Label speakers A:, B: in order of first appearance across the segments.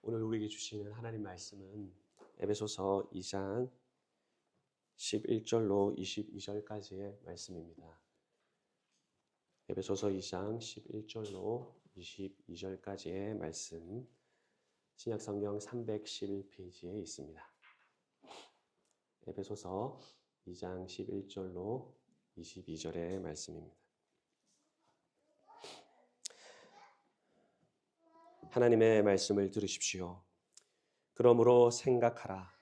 A: 오늘 우리에게 주시는 하나님 말씀은 에베소서 2장 11절로 22절까지의 말씀입니다. 에베소서 2장 11절로 22절까지의 말씀, 신약성경 311페이지에 있습니다. 에베소서 2장 11절로 22절의 말씀입니다. 하나님의 말씀을 들으십시오. 그러므로 생각하라.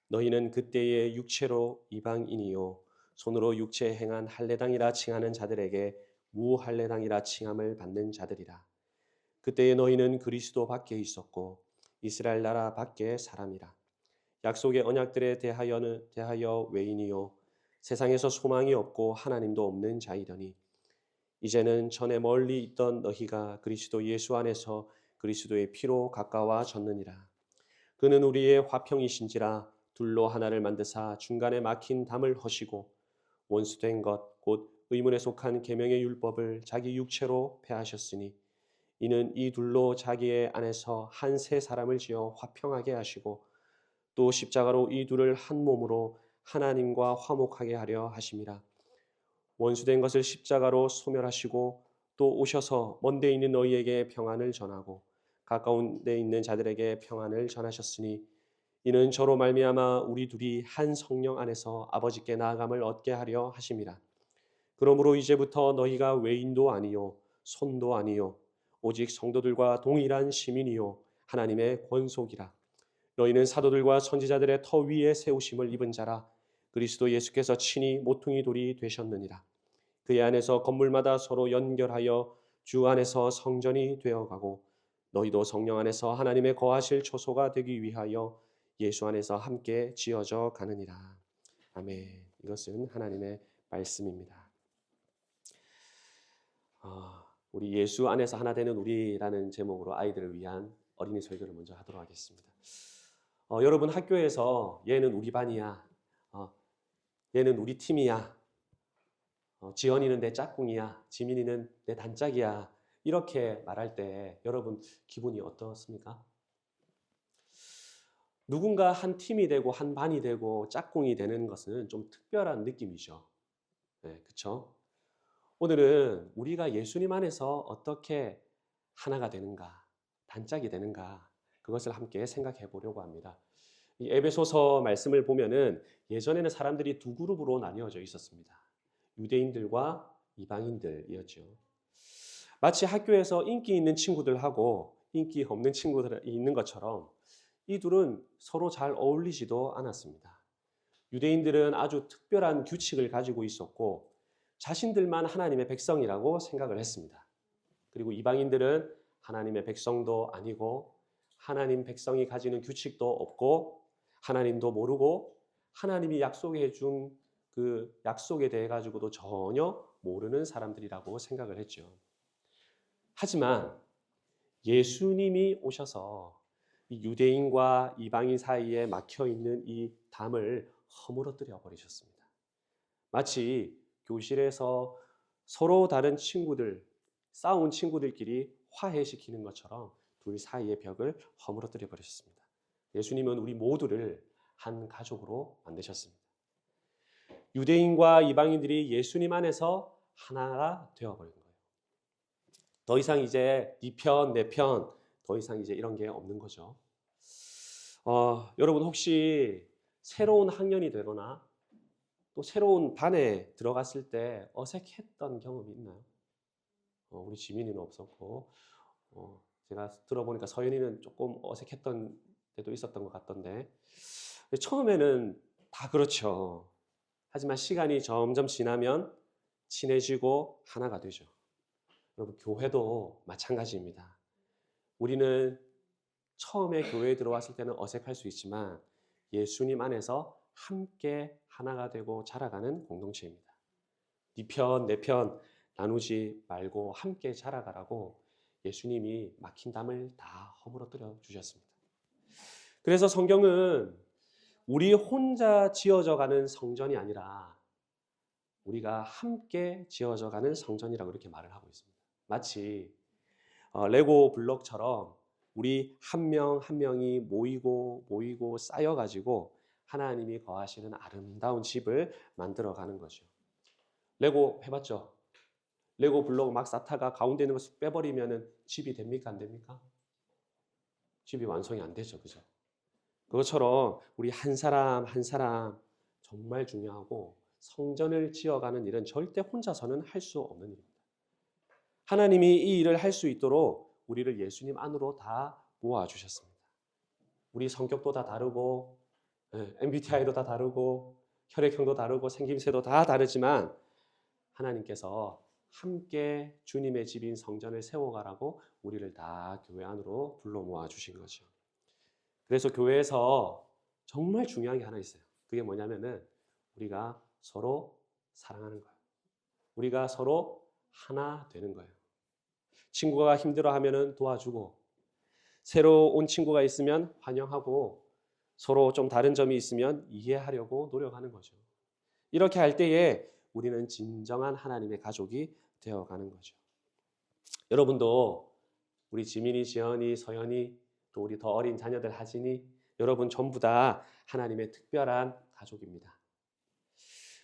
A: 너희는 그때의 육체로 이방인이요 손으로 육체에 행한 할례당이라 칭하는 자들에게 무할례당이라 칭함을 받는 자들이라. 그때에 너희는 그리스도 밖에 있었고 이스라엘 나라 밖에 사람이라. 약속의 언약들에 대하여 외인이요 세상에서 소망이 없고 하나님도 없는 자이더니 이제는 전에 멀리 있던 너희가 그리스도 예수 안에서 그리스도의 피로 가까워졌느니라. 그는 우리의 화평이신지라 둘로 하나를 만드사 중간에 막힌 담을 허시고 원수된 것 곧 의문에 속한 계명의 율법을 자기 육체로 폐하셨으니 이는 이 둘로 자기의 안에서 한 새 사람을 지어 화평하게 하시고 또 십자가로 이 둘을 한 몸으로 하나님과 화목하게 하려 하심이라. 원수된 것을 십자가로 소멸하시고 또 오셔서 먼 데 있는 너희에게 평안을 전하고 가까운 데 있는 자들에게 평안을 전하셨으니 이는 저로 말미암아 우리 둘이 한 성령 안에서 아버지께 나아감을 얻게 하려 하심이라. 그러므로 이제부터 너희가 외인도 아니요 손도 아니요 오직 성도들과 동일한 시민이요 하나님의 권속이라. 너희는 사도들과 선지자들의 터 위에 세우심을 입은 자라. 그리스도 예수께서 친히 모퉁이 돌이 되셨느니라. 그의 안에서 건물마다 서로 연결하여 주 안에서 성전이 되어가고 너희도 성령 안에서 하나님의 거하실 초소가 되기 위하여 예수 안에서 함께 지어져 가느니라. 아멘. 이것은 하나님의 말씀입니다. 우리 예수 안에서 하나 되는 우리라는 제목으로 아이들을 위한 어린이 설교를 먼저 하도록 하겠습니다. 여러분 학교에서 얘는 우리 반이야, 얘는 우리 팀이야, 지연이는 내 짝꿍이야, 지민이는 내 단짝이야, 이렇게 말할 때 여러분 기분이 어떻습니까? 누군가 한 팀이 되고 한 반이 되고 짝꿍이 되는 것은 좀 특별한 느낌이죠. 네, 그렇죠? 오늘은 우리가 예수님 안에서 어떻게 하나가 되는가, 단짝이 되는가, 그것을 함께 생각해 보려고 합니다. 이 에베소서 말씀을 보면은 예전에는 사람들이 두 그룹으로 나뉘어져 있었습니다. 유대인들과 이방인들이었죠. 마치 학교에서 인기 있는 친구들하고 인기 없는 친구들이 있는 것처럼 이 둘은 서로 잘 어울리지도 않았습니다. 유대인들은 아주 특별한 규칙을 가지고 있었고 자신들만 하나님의 백성이라고 생각을 했습니다. 그리고 이방인들은 하나님의 백성도 아니고 하나님 백성이 가지는 규칙도 없고 하나님도 모르고 하나님이 약속해 준 그 약속에 대해 가지고도 전혀 모르는 사람들이라고 생각을 했죠. 하지만 예수님이 오셔서 이 유대인과 이방인 사이에 막혀 있는 이 담을 허물어뜨려 버리셨습니다. 마치 교실에서 서로 다른 친구들, 싸운 친구들끼리 화해시키는 것처럼 둘 사이의 벽을 허물어뜨려 버리셨습니다. 예수님은 우리 모두를 한 가족으로 만드셨습니다. 유대인과 이방인들이 예수님 안에서 하나가 되어버린 거예요. 더 이상 이제 네 편, 내 편, 더 이상 이제 이런 게 없는 거죠. 여러분 혹시 새로운 학년이 되거나 또 새로운 반에 들어갔을 때 어색했던 경험이 있나요? 우리 지민이는 없었고 제가 들어보니까 서연이는 조금 어색했던 때도 있었던 것 같던데 처음에는 다 그렇죠. 하지만 시간이 점점 지나면 친해지고 하나가 되죠. 여러분 교회도 마찬가지입니다. 우리는 처음에 교회에 들어왔을 때는 어색할 수 있지만 예수님 안에서 함께 하나가 되고 자라가는 공동체입니다. 네 편, 내 편 나누지 말고 함께 자라가라고 예수님이 막힌 담을 다 허물어뜨려 주셨습니다. 그래서 성경은 우리 혼자 지어져 가는 성전이 아니라 우리가 함께 지어져 가는 성전이라고 이렇게 말을 하고 있습니다. 마치 레고 블록처럼 우리 한 명 한 명이 모이고 쌓여가지고 하나님이 거하시는 아름다운 집을 만들어가는 거죠. 레고 해봤죠? 레고 블록 막 쌓다가 가운데 있는 거 쑥 빼버리면 집이 됩니까? 안 됩니까? 집이 완성이 안 되죠. 그죠? 그것처럼 우리 한 사람 한 사람 정말 중요하고 성전을 지어가는 일은 절대 혼자서는 할 수 없는 일입니다. 하나님이 이 일을 할 수 있도록 우리를 예수님 안으로 다 모아주셨습니다. 우리 성격도 다 다르고 MBTI도 다 다르고 혈액형도 다르고 생김새도 다 다르지만 하나님께서 함께 주님의 집인 성전을 세워가라고 우리를 다 교회 안으로 불러 모아 주신 거죠. 그래서 교회에서 정말 중요한 게 하나 있어요. 그게 뭐냐면은 우리가 서로 사랑하는 거예요. 우리가 서로 하나 되는 거예요. 친구가 힘들어하면은 도와주고 새로 온 친구가 있으면 환영하고 서로 좀 다른 점이 있으면 이해하려고 노력하는 거죠. 이렇게 할 때에 우리는 진정한 하나님의 가족이 되어가는 거죠. 여러분도 우리 지민이, 지연이, 서연이 또 우리 더 어린 자녀들 하진이 여러분 전부 다 하나님의 특별한 가족입니다.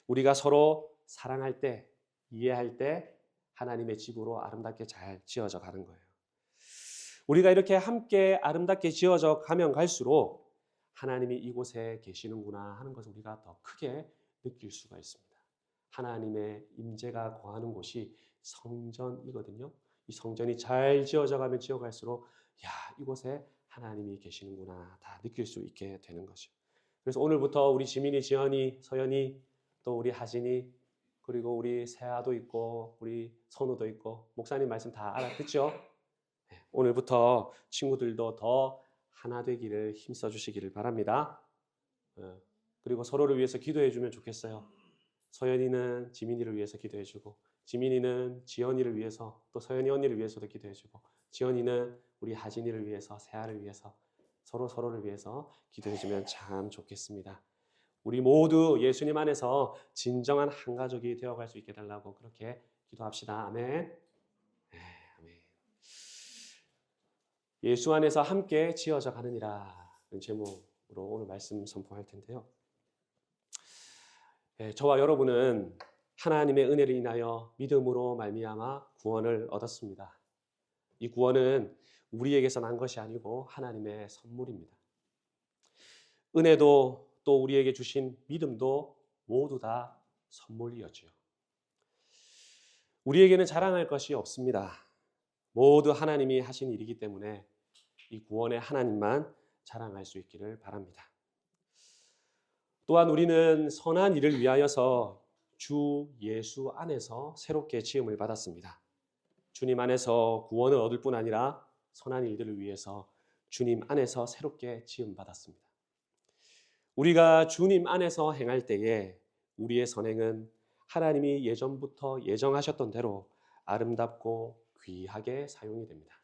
A: 우리가 서로 사랑할 때, 이해할 때 하나님의 집으로 아름답게 잘 지어져 가는 거예요. 우리가 이렇게 함께 아름답게 지어져 가면 갈수록 하나님이 이곳에 계시는구나 하는 것을 우리가 더 크게 느낄 수가 있습니다. 하나님의 임재가 거하는 곳이 성전이거든요. 이 성전이 잘 지어져 가면 지어갈수록 이곳에 하나님이 계시는구나 다 느낄 수 있게 되는 거죠. 그래서 오늘부터 우리 지민이, 지연이, 서연이 또 우리 하진이 그리고 우리 세아도 있고 우리 선우도 있고 목사님 말씀 다 알아듣죠? 오늘부터 친구들도 더 하나 되기를 힘써 주시기를 바랍니다. 그리고 서로를 위해서 기도해 주면 좋겠어요. 서연이는 지민이를 위해서 기도해 주고 지민이는 지연이를 위해서 또 서연이 언니를 위해서도 기도해 주고 지연이는 우리 하진이를 위해서 세아를 위해서 서로를 위해서 기도해 주면 참 좋겠습니다. 우리 모두 예수님 안에서 진정한 한 가족이 되어갈 수 있게 달라고 그렇게 기도합시다. 아멘. 네, 아멘. 예수 안에서 함께 지어져 가느니라 제목으로 오늘 말씀 선포할 텐데요. 저와 여러분은 하나님의 은혜를 인하여 믿음으로 말미암아 구원을 얻었습니다. 이 구원은 우리에게서 난 것이 아니고 하나님의 선물입니다. 은혜도 또 우리에게 주신 믿음도 모두 다 선물이었죠. 우리에게는 자랑할 것이 없습니다. 모두 하나님이 하신 일이기 때문에 이 구원의 하나님만 자랑할 수 있기를 바랍니다. 또한 우리는 선한 일을 위하여서 주 예수 안에서 새롭게 지음을 받았습니다. 주님 안에서 구원을 얻을 뿐 아니라 선한 일들을 위해서 주님 안에서 새롭게 지음 받았습니다. 우리가 주님 안에서 행할 때에 우리의 선행은 하나님이 예전부터 예정하셨던 대로 아름답고 귀하게 사용이 됩니다.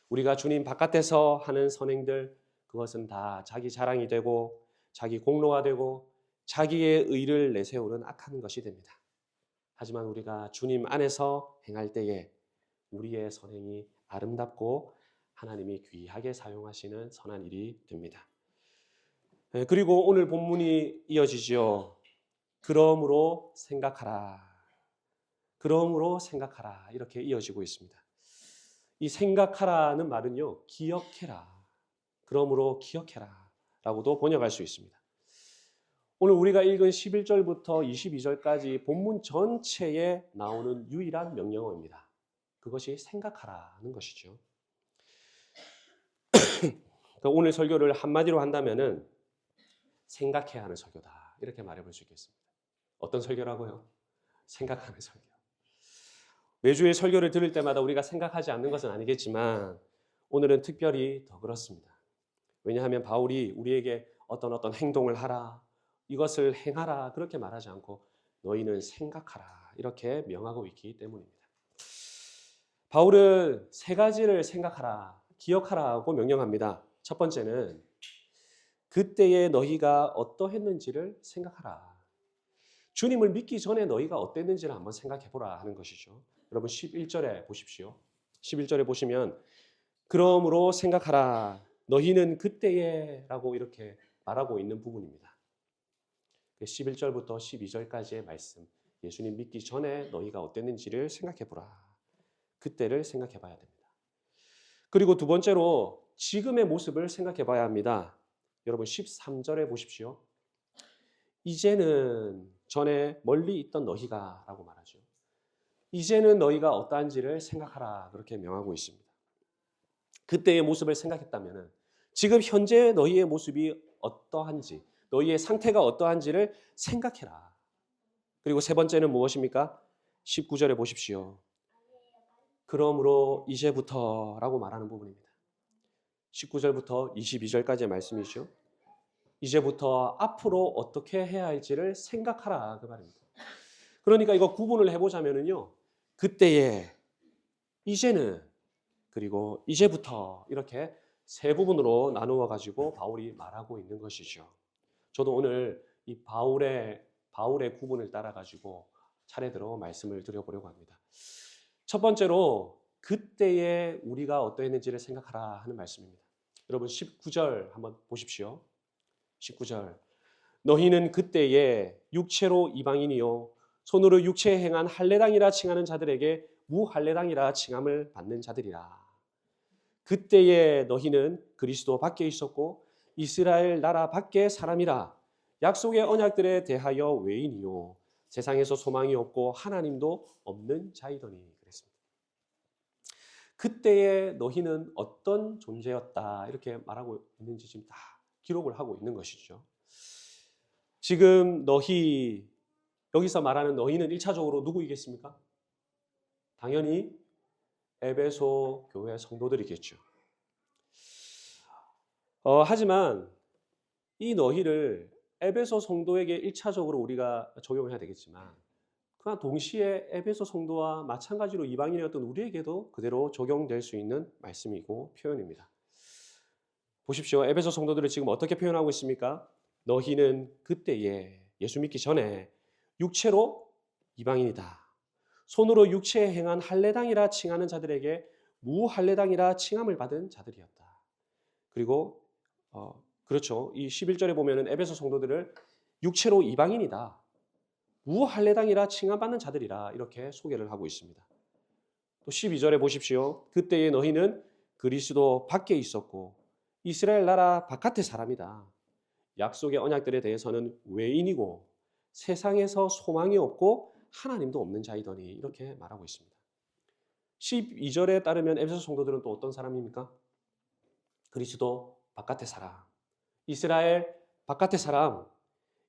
A: 우리가 주님 바깥에서 하는 선행들 그것은 다 자기 자랑이 되고 자기 공로가 되고 자기의 의를 내세우는 악한 것이 됩니다. 하지만 우리가 주님 안에서 행할 때에 우리의 선행이 아름답고 하나님이 귀하게 사용하시는 선한 일이 됩니다. 그리고 오늘 본문이 이어지지요. 그러므로 생각하라. 그러므로 생각하라. 이렇게 이어지고 있습니다. 이 생각하라는 말은요. 기억해라. 그러므로 기억해라. 라고도 번역할 수 있습니다. 오늘 우리가 읽은 11절부터 22절까지 본문 전체에 나오는 유일한 명령어입니다. 그것이 생각하라는 것이죠. 오늘 설교를 한마디로 한다면은 생각해야 하는 설교다. 이렇게 말해볼 수 있겠습니다. 어떤 설교라고요? 생각하는 설교. 매주의 설교를 들을 때마다 우리가 생각하지 않는 것은 아니겠지만 오늘은 특별히 더 그렇습니다. 왜냐하면 바울이 우리에게 어떤 행동을 하라, 이것을 행하라 그렇게 말하지 않고 너희는 생각하라 이렇게 명하고 있기 때문입니다. 바울은 세 가지를 생각하라, 기억하라고 명령합니다. 첫 번째는 그때에 너희가 어떠했는지를 생각하라. 주님을 믿기 전에 너희가 어땠는지를 한번 생각해 보라 하는 것이죠. 여러분 11절에 보십시오. 11절에 보시면 그러므로 생각하라. 너희는 그때에라고 이렇게 말하고 있는 부분입니다. 11절부터 12절까지의 말씀. 예수님 믿기 전에 너희가 어땠는지를 생각해 보라. 그때를 생각해 봐야 됩니다. 그리고 두 번째로 지금의 모습을 생각해 봐야 합니다. 여러분 13절에 보십시오. 이제는 전에 멀리 있던 너희가 라고 말하죠. 이제는 너희가 어떠한지를 생각하라. 그렇게 명하고 있습니다. 그때의 모습을 생각했다면 지금 현재 너희의 모습이 어떠한지, 너희의 상태가 어떠한지를 생각해라. 그리고 세 번째는 무엇입니까? 19절에 보십시오. 그러므로 이제부터라고 말하는 부분입니다. 19절부터 22절까지의 말씀이죠. 이제부터 앞으로 어떻게 해야 할지를 생각하라 그 말입니다. 그러니까 이거 구분을 해보자면요, 그때에, 이제는, 그리고 이제부터 이렇게 세 부분으로 나누어 가지고 바울이 말하고 있는 것이죠. 저도 오늘 이 바울의 구분을 따라 가지고 차례대로 말씀을 드려보려고 합니다. 첫 번째로 그때에 우리가 어떠했는지를 생각하라 하는 말씀입니다. 여러분 19절 한번 보십시오. 19절. 너희는 그때에 육체로 이방인이요 손으로 육체에 행한 할례당이라 칭하는 자들에게 무할례당이라 칭함을 받는 자들이라. 그때에 너희는 그리스도 밖에 있었고 이스라엘 나라 밖의 사람이라. 약속의 언약들에 대하여 외인이요 세상에서 소망이 없고 하나님도 없는 자이더니. 그랬습니다. 그때에 너희는 어떤 존재였다 이렇게 말하고 있는지 지금 다 기록을 하고 있는 것이죠. 지금 너희, 여기서 말하는 너희는 1차적으로 누구이겠습니까? 당연히 에베소 교회 성도들이겠죠. 하지만 이 너희를 에베소 성도에게 1차적으로 우리가 적용을 해야 되겠지만 그러나 동시에 에베소 성도와 마찬가지로 이방인이었던 우리에게도 그대로 적용될 수 있는 말씀이고 표현입니다. 보십시오. 에베소 성도들을 지금 어떻게 표현하고 있습니까? 너희는 그때에, 예수 믿기 전에 육체로 이방인이다. 손으로 육체에 행한 할례당이라 칭하는 자들에게 무할례당이라 칭함을 받은 자들이었다. 그리고 그렇죠. 이 11절에 보면은 에베소 성도들을 육체로 이방인이다. 무할례당이라 칭함받는 자들이라 이렇게 소개를 하고 있습니다. 또 12절에 보십시오. 그때에 너희는 그리스도 밖에 있었고 이스라엘 나라 바깥의 사람이다. 약속의 언약들에 대해서는 외인이고 세상에서 소망이 없고 하나님도 없는 자이더니 이렇게 말하고 있습니다. 12절에 따르면 에베소 성도들은 또 어떤 사람입니까? 그리스도 바깥의 사람, 이스라엘 바깥의 사람,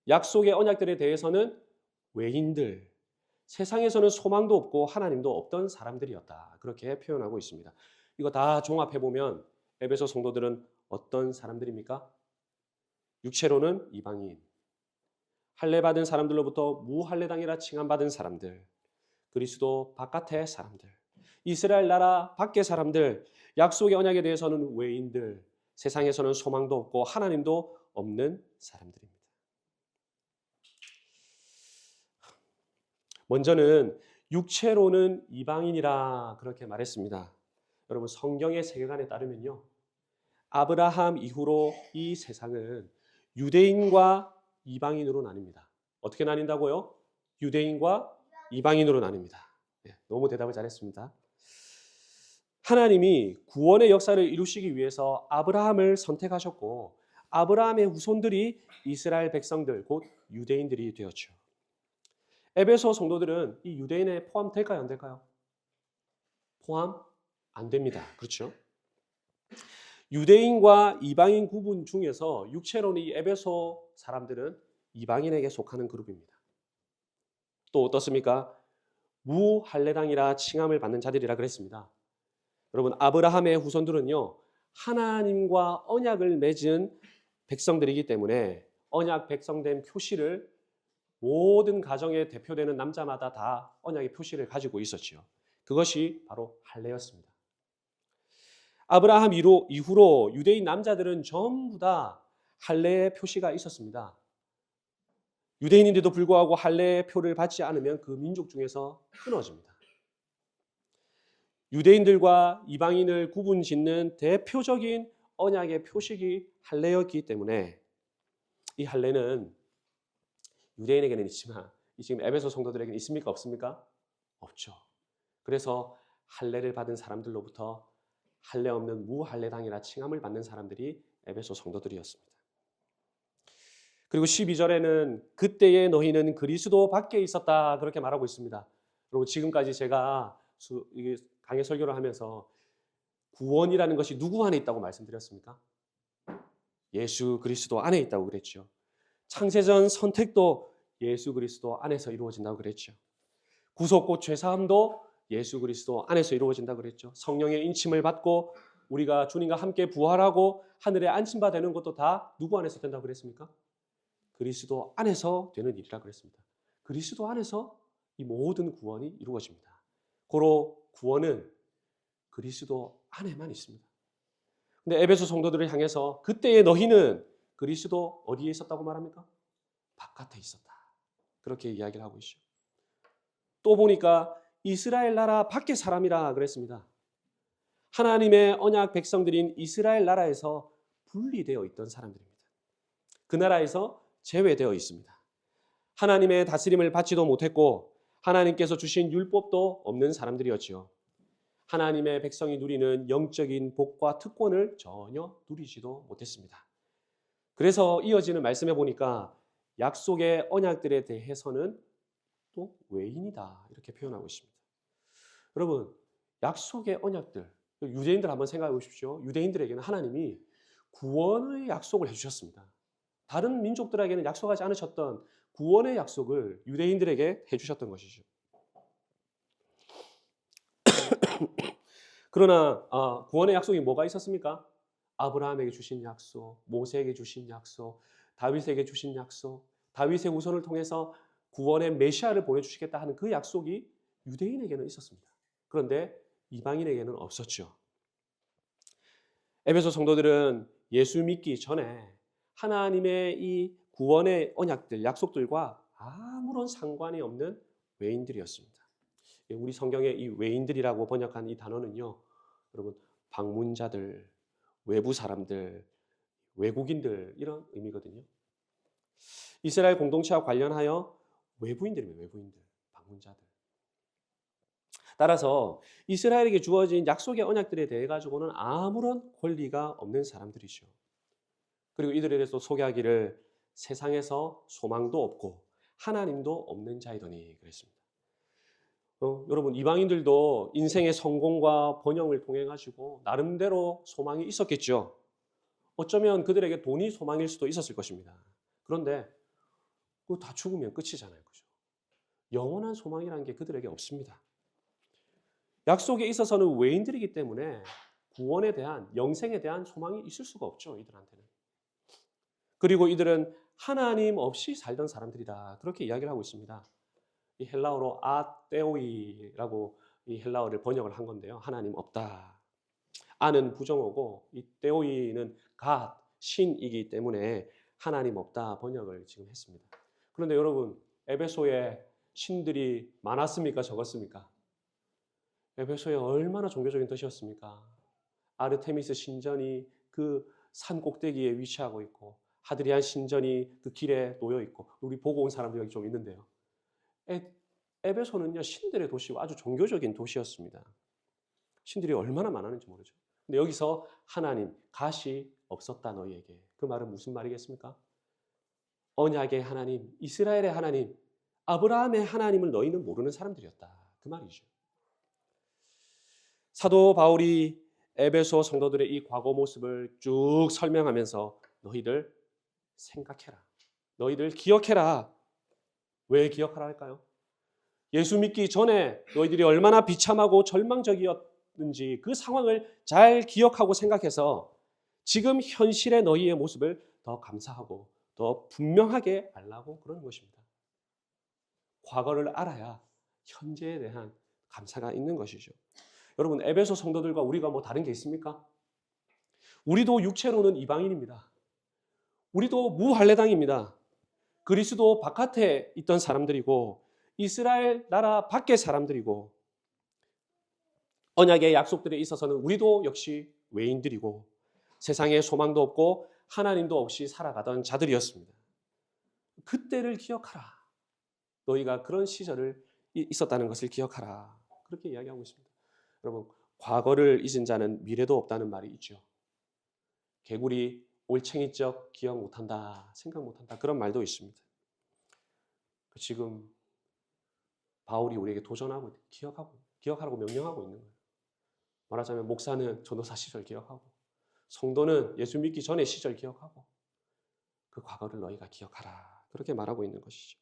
A: 약속의 언약들에 대해서는 외인들, 세상에서는 소망도 없고 하나님도 없던 사람들이었다. 그렇게 표현하고 있습니다. 이거 다 종합해보면 에베소 성도들은 어떤 사람들입니까? 육체로는 이방인, 할례받은 사람들로부터 무할례당이라 칭함받은 사람들, 그리스도 바깥의 사람들, 이스라엘 나라 밖의 사람들, 약속의 언약에 대해서는 외인들, 세상에서는 소망도 없고 하나님도 없는 사람들입니다. 먼저는 육체로는 이방인이라 그렇게 말했습니다. 여러분 성경의 세계관에 따르면요, 아브라함 이후로 이 세상은 유대인과 이방인으로 나뉩니다. 어떻게 나뉜다고요? 유대인과 이방인으로 나뉩니다. 너무 대답을 잘했습니다. 하나님이 구원의 역사를 이루시기 위해서 아브라함을 선택하셨고 아브라함의 후손들이 이스라엘 백성들 곧 유대인들이 되었죠. 에베소 성도들은 이 유대인에 포함될까요? 안 될까요? 포함 안 됩니다. 그렇죠? 유대인과 이방인 구분 중에서 육체로는 이 에베소 사람들은 이방인에게 속하는 그룹입니다. 또 어떻습니까? 무할례당이라 칭함을 받는 자들이라 그랬습니다. 여러분 아브라함의 후손들은요 하나님과 언약을 맺은 백성들이기 때문에 언약 백성된 표시를 모든 가정에 대표되는 남자마다 다 언약의 표시를 가지고 있었지요. 그것이 바로 할례였습니다. 아브라함 이후로 유대인 남자들은 전부 다 할례의 표시가 있었습니다. 유대인인데도 불구하고 할례의 표를 받지 않으면 그 민족 중에서 끊어집니다. 유대인들과 이방인을 구분짓는 대표적인 언약의 표식이 할례였기 때문에 이 할례는 유대인에게는 있지만 이 지금 에베소 성도들에게는 있습니까? 없습니까? 없죠. 그래서 할례를 받은 사람들로부터 할례 없는 무할례당이라 칭함을 받는 사람들이 에베소 성도들이었습니다. 그리고 12절에는 그때의 너희는 그리스도 밖에 있었다 그렇게 말하고 있습니다. 그리고 지금까지 제가 강해 설교를 하면서 구원이라는 것이 누구 안에 있다고 말씀드렸습니까? 예수 그리스도 안에 있다고 그랬죠. 창세전 선택도 예수 그리스도 안에서 이루어진다고 그랬죠. 구속고 죄사함도 예수 그리스도 안에서 이루어진다고 그랬죠. 성령의 인침을 받고 우리가 주님과 함께 부활하고 하늘에 안심바 되는 것도 다 누구 안에서 된다고 그랬습니까? 그리스도 안에서 되는 일이라고 그랬습니다. 그리스도 안에서 이 모든 구원이 이루어집니다. 고로 구원은 그리스도 안에만 있습니다. 근데 에베소 성도들을 향해서 그때의 너희는 그리스도 어디에 있었다고 말합니까? 바깥에 있었다. 그렇게 이야기를 하고 있죠. 또 보니까 이스라엘 나라 밖의 사람이라 그랬습니다. 하나님의 언약 백성들인 이스라엘 나라에서 분리되어 있던 사람들입니다. 그 나라에서 제외되어 있습니다. 하나님의 다스림을 받지도 못했고 하나님께서 주신 율법도 없는 사람들이었지요. 하나님의 백성이 누리는 영적인 복과 특권을 전혀 누리지도 못했습니다. 그래서 이어지는 말씀에 보니까 약속의 언약들에 대해서는 또 외인이다 이렇게 표현하고 있습니다. 여러분, 약속의 언약들, 유대인들 한번 생각해 보십시오. 유대인들에게는 하나님이 구원의 약속을 해주셨습니다. 다른 민족들에게는 약속하지 않으셨던 구원의 약속을 유대인들에게 해주셨던 것이죠. 그러나 구원의 약속이 뭐가 있었습니까? 아브라함에게 주신 약속, 모세에게 주신 약속, 다윗에게 주신 약속, 다윗의 후손을 통해서 구원의 메시아를 보내주시겠다 하는 그 약속이 유대인에게는 있었습니다. 그런데 이방인에게는 없었죠. 에베소 성도들은 예수 믿기 전에 하나님의 이 구원의 언약들, 약속들과 아무런 상관이 없는 외인들이었습니다. 우리 성경에 이 외인들이라고 번역한 이 단어는요, 여러분 방문자들, 외부 사람들, 외국인들 이런 의미거든요. 이스라엘 공동체와 관련하여 외부인들입니다. 외부인들, 방문자들. 따라서 이스라엘에게 주어진 약속의 언약들에 대해 가지고는 아무런 권리가 없는 사람들이죠. 그리고 이들에 대해서 소개하기를 세상에서 소망도 없고 하나님도 없는 자이더니 그랬습니다. 여러분 이방인들도 인생의 성공과 번영을 통해 가지고 나름대로 소망이 있었겠죠. 어쩌면 그들에게 돈이 소망일 수도 있었을 것입니다. 그런데 그거 다 죽으면 끝이잖아요. 그죠? 영원한 소망이라는 게 그들에게 없습니다. 약속에 있어서는 외인들이기 때문에 구원에 대한, 영생에 대한 소망이 있을 수가 없죠. 이들한테는. 그리고 이들은 하나님 없이 살던 사람들이다. 그렇게 이야기를 하고 있습니다. 이 헬라어로 아테오이라고 이 헬라어를 번역을 한 건데요. 하나님 없다. 아는 부정어고 이 테오이는 God, 신이기 때문에 하나님 없다 번역을 지금 했습니다. 그런데 여러분 에베소에 신들이 많았습니까? 적었습니까? 에베소에 얼마나 종교적인 도시였습니까? 아르테미스 신전이 그 산 꼭대기에 위치하고 있고 하드리안 신전이 그 길에 놓여 있고 우리 보고 온 사람들 여기 좀 있는데요. 에베소는요 신들의 도시고 아주 종교적인 도시였습니다. 신들이 얼마나 많았는지 모르죠. 근데 여기서 하나님, 갓이 없었다 너희에게. 그 말은 무슨 말이겠습니까? 언약의 하나님, 이스라엘의 하나님, 아브라함의 하나님을 너희는 모르는 사람들이었다. 그 말이죠. 사도 바울이 에베소 성도들의 이 과거 모습을 쭉 설명하면서 너희들 생각해라. 너희들 기억해라. 왜 기억하라 할까요? 예수 믿기 전에 너희들이 얼마나 비참하고 절망적이었는지 그 상황을 잘 기억하고 생각해서 지금 현실의 너희의 모습을 더 감사하고 더 분명하게 알라고 그러는 것입니다. 과거를 알아야 현재에 대한 감사가 있는 것이죠. 여러분 에베소 성도들과 우리가 뭐 다른 게 있습니까? 우리도 육체로는 이방인입니다. 우리도 무할례당입니다. 그리스도 바깥에 있던 사람들이고 이스라엘 나라 밖의 사람들이고 언약의 약속들에 있어서는 우리도 역시 외인들이고 세상에 소망도 없고 하나님도 없이 살아가던 자들이었습니다. 그때를 기억하라. 너희가 그런 시절을 있었다는 것을 기억하라. 그렇게 이야기하고 있습니다. 여러분, 과거를 잊은 자는 미래도 없다는 말이 있죠. 개구리 올챙이적 기억 못한다, 생각 못한다, 그런 말도 있습니다. 지금 바울이 우리에게 도전하고 기억하라고 명령하고 있는 거예요. 말하자면 목사는 전도사 시절 기억하고, 성도는 예수 믿기 전의 시절 기억하고, 그 과거를 너희가 기억하라. 그렇게 말하고 있는 것이죠.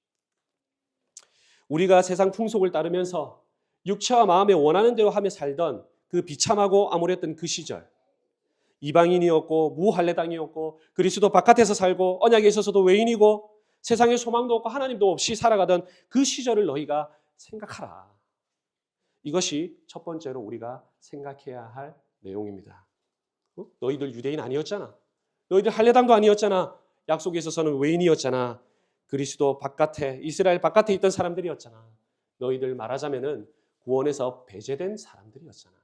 A: 우리가 세상 풍속을 따르면서 육체와 마음에 원하는 대로 하며 살던 그 비참하고 암울했던 그 시절, 이방인이었고 무할례당이었고 그리스도 바깥에서 살고 언약에 있어서도 외인이고 세상에 소망도 없고 하나님도 없이 살아가던 그 시절을 너희가 생각하라. 이것이 첫 번째로 우리가 생각해야 할 내용입니다. 너희들 유대인 아니었잖아. 너희들 할례당도 아니었잖아. 약속에 있어서는 외인이었잖아. 그리스도 바깥에, 이스라엘 바깥에 있던 사람들이었잖아. 너희들 말하자면은 구원에서 배제된 사람들이었잖아.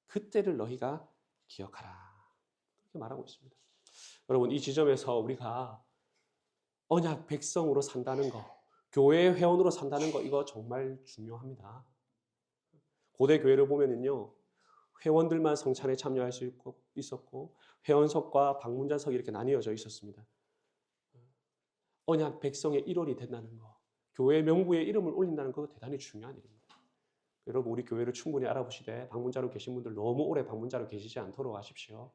A: 그때를 너희가 기억하라. 그렇게 말하고 있습니다. 여러분, 이 지점에서 우리가 언약 백성으로 산다는 거, 교회 회원으로 산다는 거, 이거 정말 중요합니다. 고대 교회를 보면은요, 회원들만 성찬에 참여할 수 있었고 회원석과 방문자석이 이렇게 나뉘어져 있었습니다. 언약 백성의 일원이 된다는 거, 교회 명부에 이름을 올린다는 거 대단히 중요한 일입니다. 여러분, 우리 교회를 충분히 알아보시되 방문자로 계신 분들 너무 오래 방문자로 계시지 않도록 하십시오.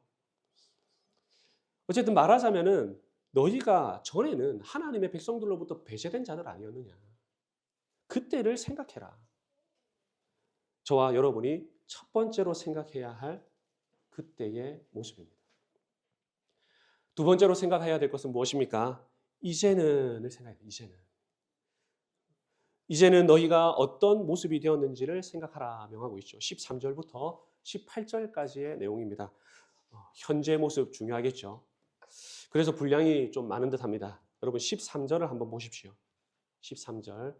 A: 어쨌든 말하자면은 너희가 전에는 하나님의 백성들로부터 배제된 자들 아니었느냐. 그때를 생각해라. 저와 여러분이 첫 번째로 생각해야 할 그때의 모습입니다. 두 번째로 생각해야 될 것은 무엇입니까? 이제는을 생각해야 돼요. 이제는 너희가 어떤 모습이 되었는지를 생각하라 명하고 있죠. 13절부터 18절까지의 내용입니다. 현재 모습 중요하겠죠. 그래서 분량이 좀 많은 듯합니다. 여러분 13절을 한번 보십시오. 13절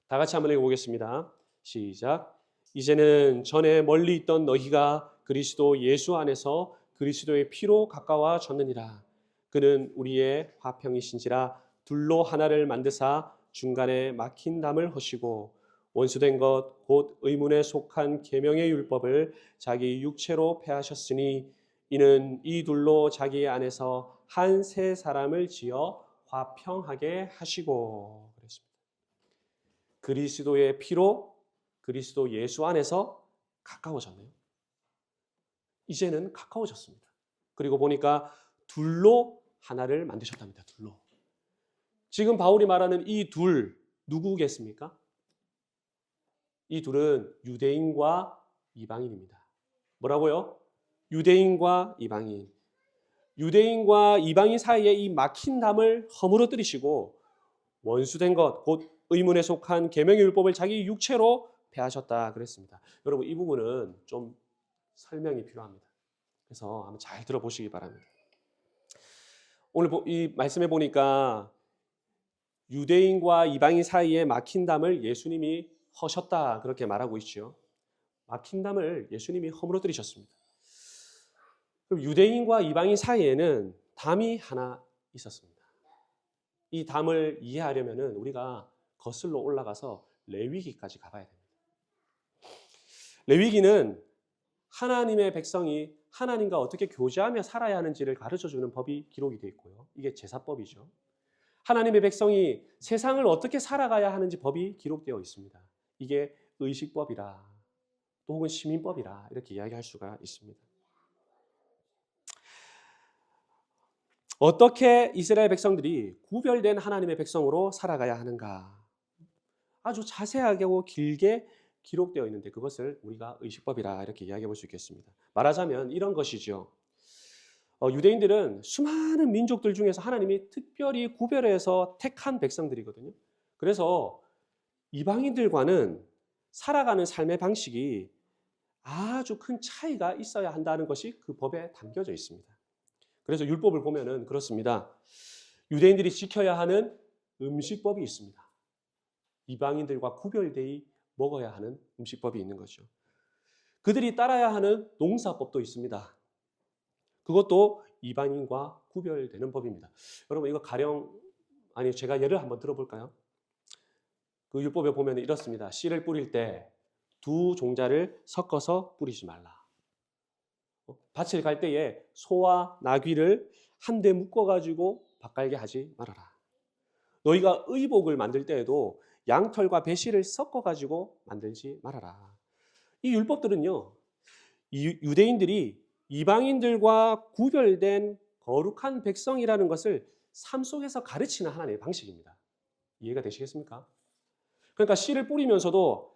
A: 다 같이 한번 읽어보겠습니다. 시작. 이제는 전에 멀리 있던 너희가 그리스도 예수 안에서 그리스도의 피로 가까워졌느니라. 그는 우리의 화평이신지라 둘로 하나를 만드사 중간에 막힌 담을 허시고 원수된 것 곧 의문에 속한 계명의 율법을 자기 육체로 폐하셨으니 이는 이 둘로 자기 안에서 한 새 사람을 지어 화평하게 하시고 그랬습니다. 그리스도의 피로 그리스도 예수 안에서 가까워졌네요. 이제는 가까워졌습니다. 그리고 보니까 둘로 하나를 만드셨답니다. 둘로. 지금 바울이 말하는 이 둘 누구겠습니까? 이 둘은 유대인과 이방인입니다. 뭐라고요? 유대인과 이방인. 유대인과 이방인 사이에 이 막힌 담을 허물어뜨리시고 원수된 것, 곧 의문에 속한 계명의 율법을 자기 육체로 폐하셨다 그랬습니다. 여러분, 이 부분은 좀 설명이 필요합니다. 그래서 한번 잘 들어보시기 바랍니다. 오늘 이 말씀해 보니까 유대인과 이방인 사이에 막힌 담을 예수님이 허셨다 그렇게 말하고 있죠. 막힌 담을 예수님이 허물어뜨리셨습니다. 그럼 유대인과 이방인 사이에는 담이 하나 있었습니다. 이 담을 이해하려면 우리가 거슬러 올라가서 레위기까지 가봐야 됩니다. 레위기는 하나님의 백성이 하나님과 어떻게 교제하며 살아야 하는지를 가르쳐주는 법이 기록이 되어 있고요. 이게 제사법이죠. 하나님의 백성이 세상을 어떻게 살아가야 하는지 법이 기록되어 있습니다. 이게 의식법이라 또 혹은 시민법이라 이렇게 이야기할 수가 있습니다. 어떻게 이스라엘 백성들이 구별된 하나님의 백성으로 살아가야 하는가 아주 자세하고 길게 기록되어 있는데 그것을 우리가 의식법이라 이렇게 이야기해 볼 수 있겠습니다. 말하자면 이런 것이죠. 유대인들은 수많은 민족들 중에서 하나님이 특별히 구별해서 택한 백성들이거든요. 그래서 이방인들과는 살아가는 삶의 방식이 아주 큰 차이가 있어야 한다는 것이 그 법에 담겨져 있습니다. 그래서 율법을 보면은 그렇습니다. 유대인들이 지켜야 하는 음식법이 있습니다. 이방인들과 구별되어 먹어야 하는 음식법이 있는 거죠. 그들이 따라야 하는 농사법도 있습니다. 그것도 이방인과 구별되는 법입니다. 여러분 이거 제가 예를 한번 들어볼까요? 그 율법에 보면 이렇습니다. 씨를 뿌릴 때 두 종자를 섞어서 뿌리지 말라. 밭을 갈 때에 소와 나귀를 한데 묶어가지고 밭갈게 하지 말아라. 너희가 의복을 만들 때에도 양털과 배실을 섞어가지고 만들지 말아라. 이 율법들은요, 유대인들이 이방인들과 구별된 거룩한 백성이라는 것을 삶 속에서 가르치는 하나님의 방식입니다. 이해가 되시겠습니까? 그러니까 씨를 뿌리면서도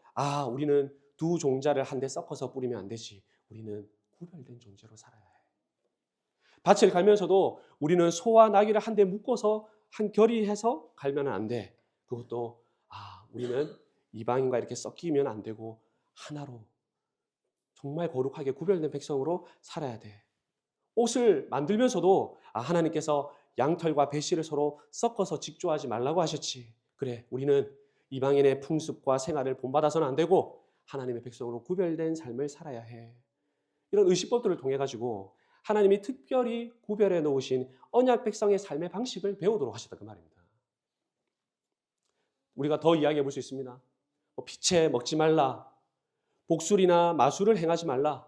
A: 우리는 두 종자를 한데 섞어서 뿌리면 안 되지. 우리는 구별된 존재로 살아야 해. 밭을 갈면서도 우리는 소와 나귀를 한데 묶어서 한 결의해서 갈면 안 돼. 그것도 우리는 이방인과 이렇게 섞이면 안 되고 하나로 정말 거룩하게 구별된 백성으로 살아야 돼. 옷을 만들면서도 하나님께서 양털과 배실을 서로 섞어서 직조하지 말라고 하셨지. 그래, 우리는 이방인의 풍습과 생활을 본받아서는 안 되고 하나님의 백성으로 구별된 삶을 살아야 해. 이런 의식법들을 통해 가지고 하나님이 특별히 구별해 놓으신 언약 백성의 삶의 방식을 배우도록 하셨다 그 말입니다. 우리가 더 이야기해 볼 수 있습니다. 피채 먹지 말라. 복술이나 마술을 행하지 말라.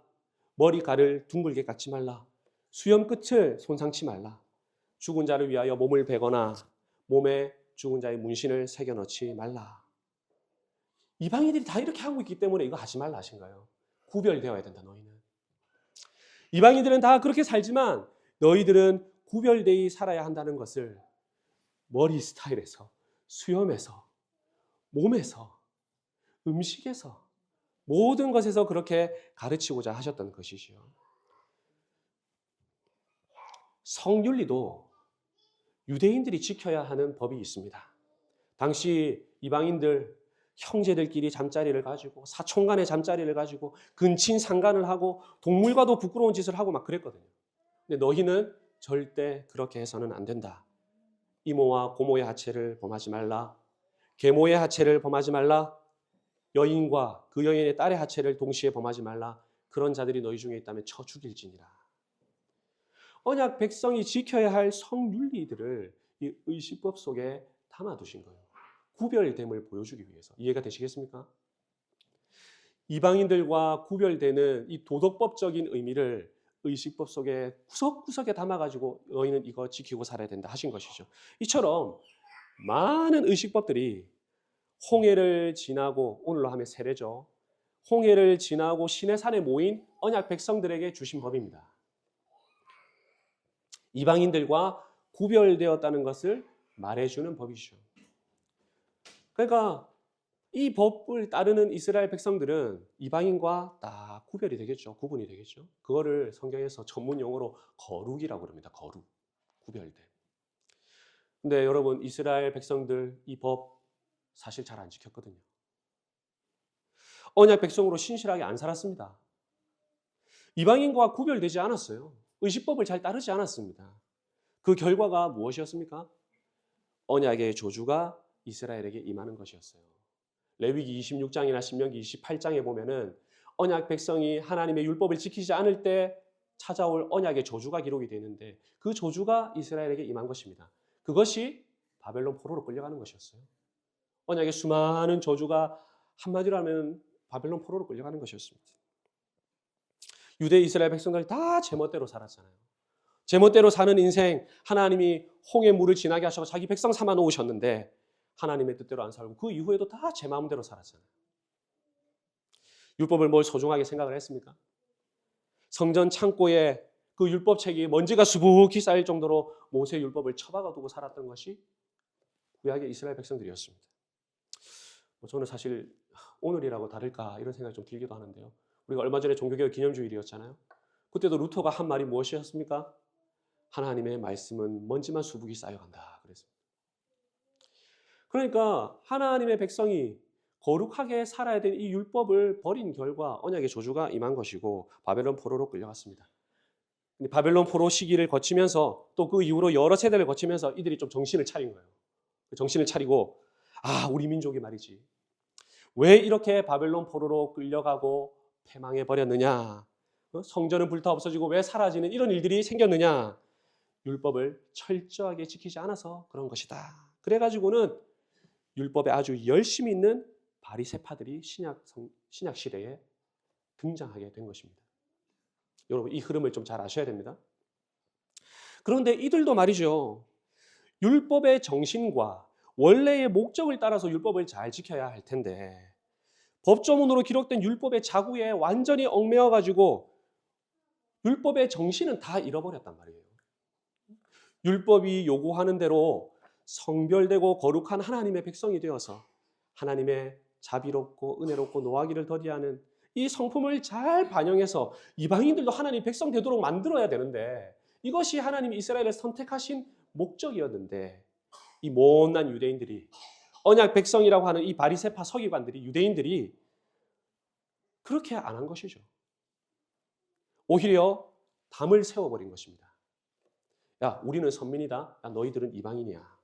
A: 머리칼을 둥글게 깎지 말라. 수염 끝을 손상치 말라. 죽은 자를 위하여 몸을 베거나 몸에 죽은 자의 문신을 새겨 넣지 말라. 이방인들이 다 이렇게 하고 있기 때문에 이거 하지 말라 하신 거예요. 구별되어야 된다 너희는. 이방인들은 다 그렇게 살지만 너희들은 구별되이 살아야 한다는 것을 머리 스타일에서, 수염에서, 몸에서, 음식에서, 모든 것에서 그렇게 가르치고자 하셨던 것이지요. 성윤리도 유대인들이 지켜야 하는 법이 있습니다. 당시 이방인들 형제들끼리 잠자리를 가지고 사촌간의 잠자리를 가지고 근친 상간을 하고 동물과도 부끄러운 짓을 하고 막 그랬거든요. 근데 너희는 절대 그렇게 해서는 안 된다. 이모와 고모의 하체를 범하지 말라. 계모의 하체를 범하지 말라. 여인과 그 여인의 딸의 하체를 동시에 범하지 말라. 그런 자들이 너희 중에 있다면 쳐 죽일지니라. 언약 백성이 지켜야 할 성윤리들을 이 의식법 속에 담아두신 거예요. 구별됨을 보여주기 위해서. 이해가 되시겠습니까? 이방인들과 구별되는 이 도덕법적인 의미를 의식법 속에 구석구석에 담아가지고 너희는 이거 지키고 살아야 된다 하신 것이죠. 이처럼 많은 의식법들이 홍해를 지나고, 오늘로 하면 세례죠. 홍해를 지나고 시내산에 모인 언약 백성들에게 주신 법입니다. 이방인들과 구별되었다는 것을 말해주는 법이죠. 그러니까 이 법을 따르는 이스라엘 백성들은 이방인과 다 구별이 되겠죠. 구분이 되겠죠. 그거를 성경에서 전문 용어로 거룩이라고 합니다. 거룩, 구별됨. 근데 여러분, 이스라엘 백성들 이 법 사실 잘 안 지켰거든요. 언약 백성으로 신실하게 안 살았습니다. 이방인과 구별되지 않았어요. 의식법을 잘 따르지 않았습니다. 그 결과가 무엇이었습니까? 언약의 저주가 이스라엘에게 임하는 것이었어요. 레위기 26장이나 신명기 28장에 보면은 언약 백성이 하나님의 율법을 지키지 않을 때 찾아올 언약의 저주가 기록이 되는데 그 저주가 이스라엘에게 임한 것입니다. 그것이 바벨론 포로로 끌려가는 것이었어요. 언약의 수많은 저주가 한마디로 하면 바벨론 포로로 끌려가는 것이었습니다. 유대 이스라엘 백성들 다 제멋대로 살았잖아요. 제멋대로 사는 인생, 하나님이 홍해 물을 지나게 하셔서 자기 백성 삼아 놓으셨는데 하나님의 뜻대로 안 살고 그 이후에도 다 제 마음대로 살았잖아요. 율법을 뭘 소중하게 생각을 했습니까? 성전 창고에 그 율법책이 먼지가 수북히 쌓일 정도로 모세 율법을 처박아 두고 살았던 것이 구약의 이스라엘 백성들이었습니다. 저는 사실 오늘이라고 다를까 이런 생각이 좀 들기도 하는데요. 우리가 얼마 전에 종교개혁 기념주일이었잖아요. 그때도 루터가 한 말이 무엇이었습니까? 하나님의 말씀은 먼지만 수북이 쌓여간다 그랬습니다. 그러니까 하나님의 백성이 거룩하게 살아야 될 이 율법을 버린 결과 언약의 저주가 임한 것이고 바벨론 포로로 끌려갔습니다. 근데 바벨론 포로 시기를 거치면서 또 그 이후로 여러 세대를 거치면서 이들이 좀 정신을 차린 거예요. 정신을 차리고 우리 민족이 말이지 왜 이렇게 바벨론 포로로 끌려가고 패망해 버렸느냐? 성전은 불타 없어지고 왜 사라지는 이런 일들이 생겼느냐? 율법을 철저하게 지키지 않아서 그런 것이다. 그래가지고는 율법에 아주 열심히 있는 바리새파들이 신약 시대에 등장하게 된 것입니다. 여러분 이 흐름을 좀 잘 아셔야 됩니다. 그런데 이들도 말이죠. 율법의 정신과 원래의 목적을 따라서 율법을 잘 지켜야 할 텐데 법조문으로 기록된 율법의 자구에 완전히 얽매여 가지고 율법의 정신은 다 잃어버렸단 말이에요. 율법이 요구하는 대로 성별되고 거룩한 하나님의 백성이 되어서 하나님의 자비롭고 은혜롭고 노하기를 더디하는 이 성품을 잘 반영해서 이방인들도 하나님 백성 되도록 만들어야 되는데 이것이 하나님이 이스라엘을 선택하신 목적이었는데 이 못난 유대인들이 언약 백성이라고 하는 이 바리새파 서기관들이 유대인들이 그렇게 안 한 것이죠. 오히려 담을 세워버린 것입니다. 야, 우리는 선민이다. 야, 너희들은 이방인이야.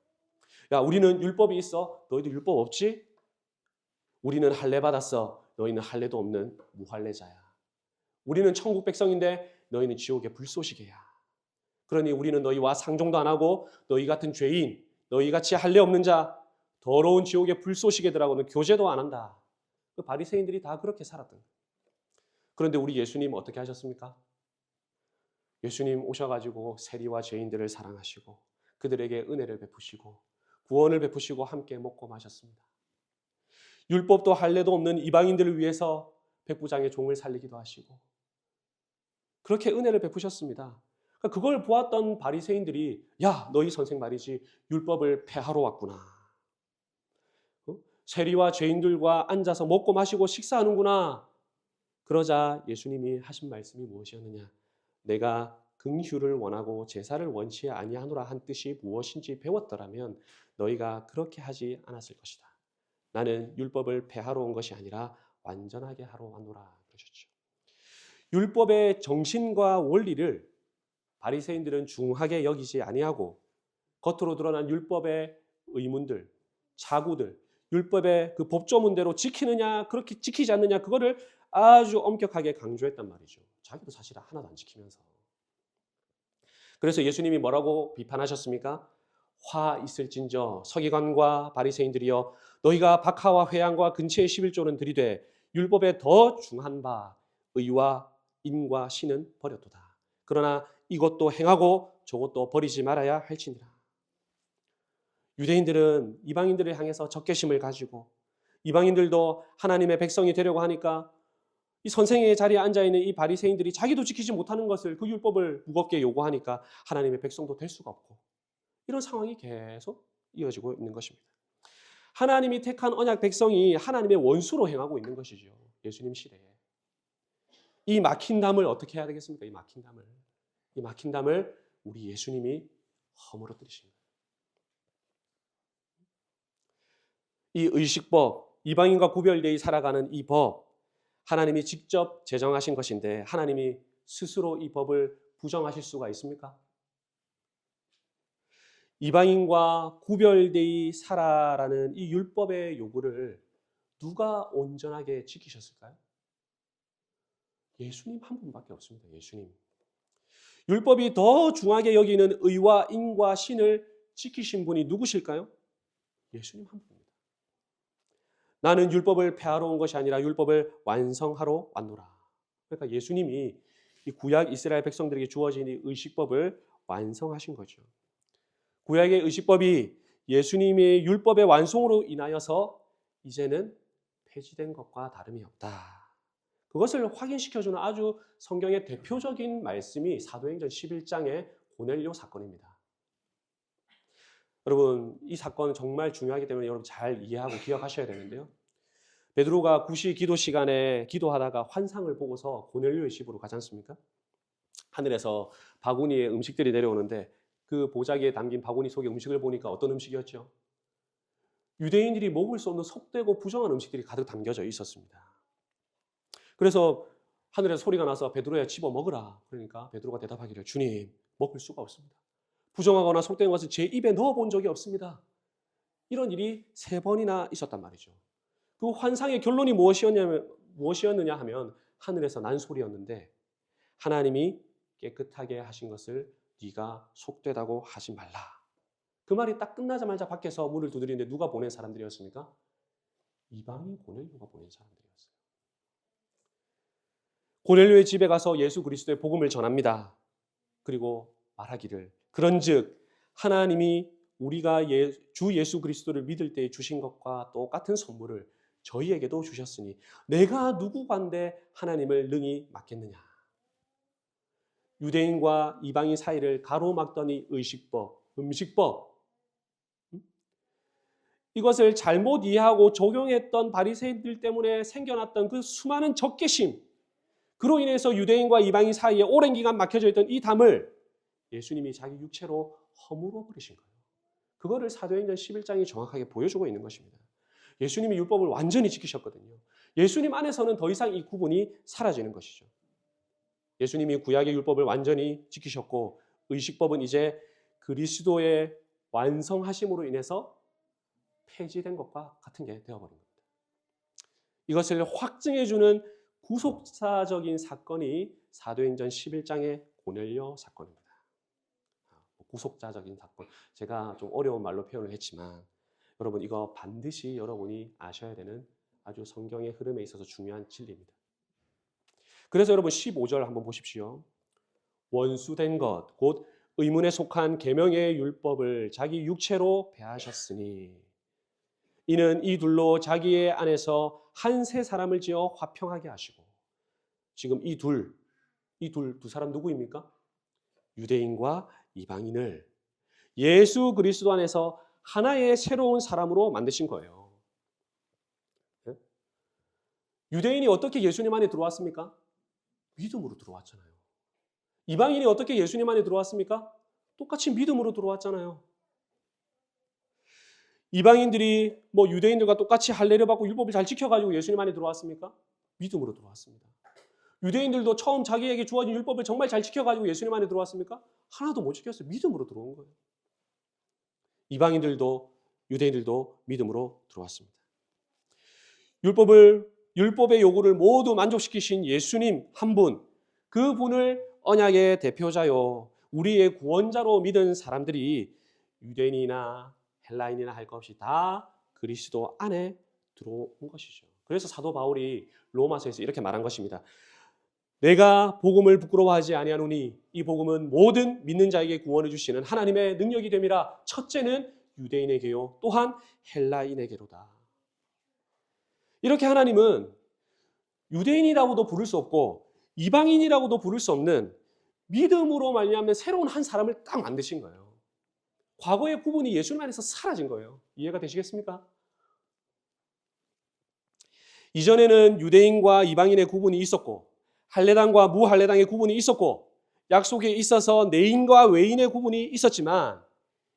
A: 야, 우리는 율법이 있어. 너희들 율법 없지? 우리는 할례 받았어. 너희는 할례도 없는 무할례자야. 우리는 천국 백성인데 너희는 지옥의 불쏘시개야. 그러니 우리는 너희와 상종도 안 하고 너희 같은 죄인, 너희 같이 할례 없는 자, 더러운 지옥의 불쏘시개들하고는 교제도 안 한다. 그 바리새인들이 다 그렇게 살았던 거예요. 그런데 우리 예수님 어떻게 하셨습니까? 예수님 오셔가지고 세리와 죄인들을 사랑하시고 그들에게 은혜를 베푸시고 구원을 베푸시고 함께 먹고 마셨습니다. 율법도 할례도 없는 이방인들을 위해서 백부장의 종을 살리기도 하시고 그렇게 은혜를 베푸셨습니다. 그걸 보았던 바리새인들이 야, 너희 선생 말이지 율법을 폐하러 왔구나. 세리와 죄인들과 앉아서 먹고 마시고 식사하는구나. 그러자 예수님이 하신 말씀이 무엇이었느냐? 내가 긍휼을 원하고 제사를 원치 아니하노라 한 뜻이 무엇인지 배웠더라면 너희가 그렇게 하지 않았을 것이다. 나는 율법을 폐하러 온 것이 아니라 완전하게 하러 왔노라 그러셨죠. 율법의 정신과 원리를 바리새인들은 중하게 여기지 아니하고 겉으로 드러난 율법의 의문들, 자구들, 율법의 그 법조문대로 지키느냐 그렇게 지키지 않느냐 그거를 아주 엄격하게 강조했단 말이죠. 자기도 사실 하나도 안 지키면서. 그래서 예수님이 뭐라고 비판하셨습니까? 화 있을진저 서기관과 바리새인들이여 너희가 박하와 회양과 근처의 11조는 들이되 율법에 더 중한 바 의와 인과 신은 버렸도다. 그러나 이것도 행하고 저것도 버리지 말아야 할지니라. 유대인들은 이방인들을 향해서 적개심을 가지고 이방인들도 하나님의 백성이 되려고 하니까 이 선생의 자리에 앉아있는 이 바리새인들이 자기도 지키지 못하는 것을 그 율법을 무겁게 요구하니까 하나님의 백성도 될 수가 없고 이런 상황이 계속 이어지고 있는 것입니다. 하나님이 택한 언약 백성이 하나님의 원수로 행하고 있는 것이죠. 예수님 시대에. 이 막힌 담을 어떻게 해야 되겠습니까? 이 막힌 담을 우리 예수님이 허물어뜨리신 거예요. 이 의식법, 이방인과 구별되어 살아가는 이 법, 하나님이 직접 제정하신 것인데 하나님이 스스로 이 법을 부정하실 수가 있습니까? 이방인과 구별되이 살아라는 이 율법의 요구를 누가 온전하게 지키셨을까요? 예수님 한 분밖에 없습니다. 예수님. 율법이 더 중하게 여기는 의와 인과 신을 지키신 분이 누구실까요? 예수님 한 분입니다. 나는 율법을 폐하러 온 것이 아니라 율법을 완성하러 왔노라. 그러니까 예수님이 이 구약 이스라엘 백성들에게 주어진 이 의식법을 완성하신 거죠. 구약의 의식법이 예수님의 율법의 완성으로 인하여서 이제는 폐지된 것과 다름이 없다. 그것을 확인시켜주는 아주 성경의 대표적인 말씀이 사도행전 11장의 고넬료 사건입니다. 여러분 이 사건은 정말 중요하기 때문에 여러분 잘 이해하고 기억하셔야 되는데요. 베드로가 구시 기도 시간에 기도하다가 환상을 보고서 고넬료의 집으로 가지 않습니까? 하늘에서 바구니에 음식들이 내려오는데 그 보자기에 담긴 바구니 속에 음식을 보니까 어떤 음식이었죠? 유대인들이 먹을 수 없는 속되고 부정한 음식들이 가득 담겨져 있었습니다. 그래서 하늘에서 소리가 나서 베드로야 집어 먹으라. 그러니까 베드로가 대답하기를 주님 먹을 수가 없습니다. 부정하거나 속된 것을 제 입에 넣어본 적이 없습니다. 이런 일이 3번이나 있었단 말이죠. 그 환상의 결론이 무엇이었느냐 하면 하늘에서 난 소리였는데 하나님이 깨끗하게 하신 것을 네가 속되다고 하지 말라. 그 말이 딱 끝나자마자 밖에서 문을 두드리는데 누가 보낸 사람들이었습니까? 이방인 고넬료가 보낸 사람들이었어요. 고넬료의 집에 가서 예수 그리스도의 복음을 전합니다. 그리고 말하기를 그런즉 하나님이 우리가 주 예수 그리스도를 믿을 때 주신 것과 똑같은 선물을 저희에게도 주셨으니 내가 누구간데 하나님을 능히 맡겠느냐. 유대인과 이방인 사이를 가로막더니 의식법, 음식법 이것을 잘못 이해하고 적용했던 바리새인들 때문에 생겨났던 그 수많은 적개심, 그로 인해서 유대인과 이방인 사이에 오랜 기간 막혀져 있던 이 담을 예수님이 자기 육체로 허물어 버리신 거예요. 그거를 사도행전 11장이 정확하게 보여주고 있는 것입니다. 예수님이 율법을 완전히 지키셨거든요. 예수님 안에서는 더 이상 이 구분이 사라지는 것이죠. 예수님이 구약의 율법을 완전히 지키셨고 의식법은 이제 그리스도의 완성하심으로 인해서 폐지된 것과 같은 게 되어버린 겁니다. 이것을 확증해주는 구속사적인 사건이 사도행전 11장의 고넬료 사건입니다. 구속자적인 사건. 제가 좀 어려운 말로 표현을 했지만 여러분 이거 반드시 여러분이 아셔야 되는 아주 성경의 흐름에 있어서 중요한 진리입니다. 그래서 여러분 15절 한번 보십시오. 원수된 것, 곧 의문에 속한 계명의 율법을 자기 육체로 배하셨으니 이는 이 둘로 자기의 안에서 한 세 사람을 지어 화평하게 하시고 지금 이 두 사람 누구입니까? 유대인과 이방인을 예수 그리스도 안에서 하나의 새로운 사람으로 만드신 거예요. 유대인이 어떻게 예수님 안에 들어왔습니까? 믿음으로 들어왔잖아요. 이방인이 어떻게 예수님 안에 들어왔습니까? 똑같이 믿음으로 들어왔잖아요. 이방인들이 유대인들과 똑같이 할례를 받고 율법을 잘 지켜가지고 예수님 안에 들어왔습니까? 믿음으로 들어왔습니다. 유대인들도 처음 자기에게 주어진 율법을 정말 잘 지켜가지고 예수님 안에 들어왔습니까? 하나도 못 지켰어요. 믿음으로 들어온 거예요. 이방인들도 유대인들도 믿음으로 들어왔습니다. 율법의 요구를 모두 만족시키신 예수님 한 분, 그분을 언약의 대표자요 우리의 구원자로 믿은 사람들이 유대인이나 헬라인이나 할 것 없이 다 그리스도 안에 들어온 것이죠. 그래서 사도 바울이 로마서에서 이렇게 말한 것입니다. 내가 복음을 부끄러워하지 아니하노니 이 복음은 모든 믿는 자에게 구원을 주시는 하나님의 능력이 됨이라. 첫째는 유대인에게요 또한 헬라인에게로다. 이렇게 하나님은 유대인이라고도 부를 수 없고 이방인이라고도 부를 수 없는 믿음으로 말미암는 새로운 한 사람을 딱 만드신 거예요. 과거의 구분이 예수님 안에서 사라진 거예요. 이해가 되시겠습니까? 이전에는 유대인과 이방인의 구분이 있었고 할례당과 무할례당의 구분이 있었고 약속에 있어서 내인과 외인의 구분이 있었지만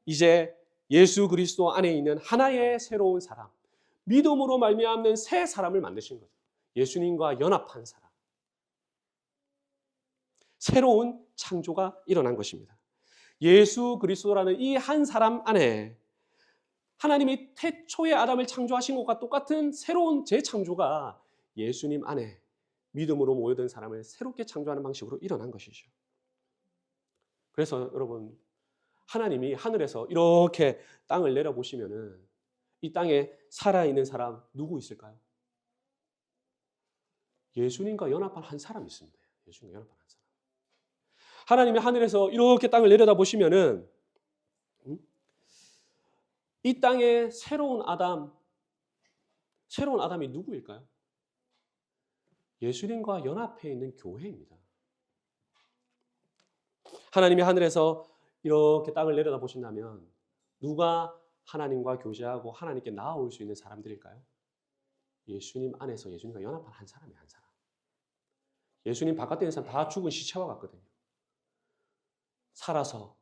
A: 이제 예수 그리스도 안에 있는 하나의 새로운 사람, 믿음으로 말미암는 새 사람을 만드신 거죠. 예수님과 연합한 사람. 새로운 창조가 일어난 것입니다. 예수 그리스도라는 이 한 사람 안에 하나님이 태초에 아담을 창조하신 것과 똑같은 새로운 재창조가 예수님 안에 믿음으로 모여든 사람을 새롭게 창조하는 방식으로 일어난 것이죠. 그래서 여러분 하나님이 하늘에서 이렇게 땅을 내려보시면은 이 땅에 살아있는 사람 누구 있을까요? 예수님과 연합한 한 사람 있습니다. 예수님과 연합한 한 사람. 하나님이 하늘에서 이렇게 땅을 내려다보시면은 이 땅에 새로운 아담이 누구일까요? 예수님과 연합해 있는 교회입니다. 하나님이 하늘에서 이렇게 땅을 내려다보신다면 누가 하나님과 교제하고 하나님께 나아올 수 있는 사람들일까요? 예수님 안에서 예수님과 연합한 한 사람이 한 사람. 예수님 바깥에 있는 사람 다 죽은 시체와 같거든요. 살아서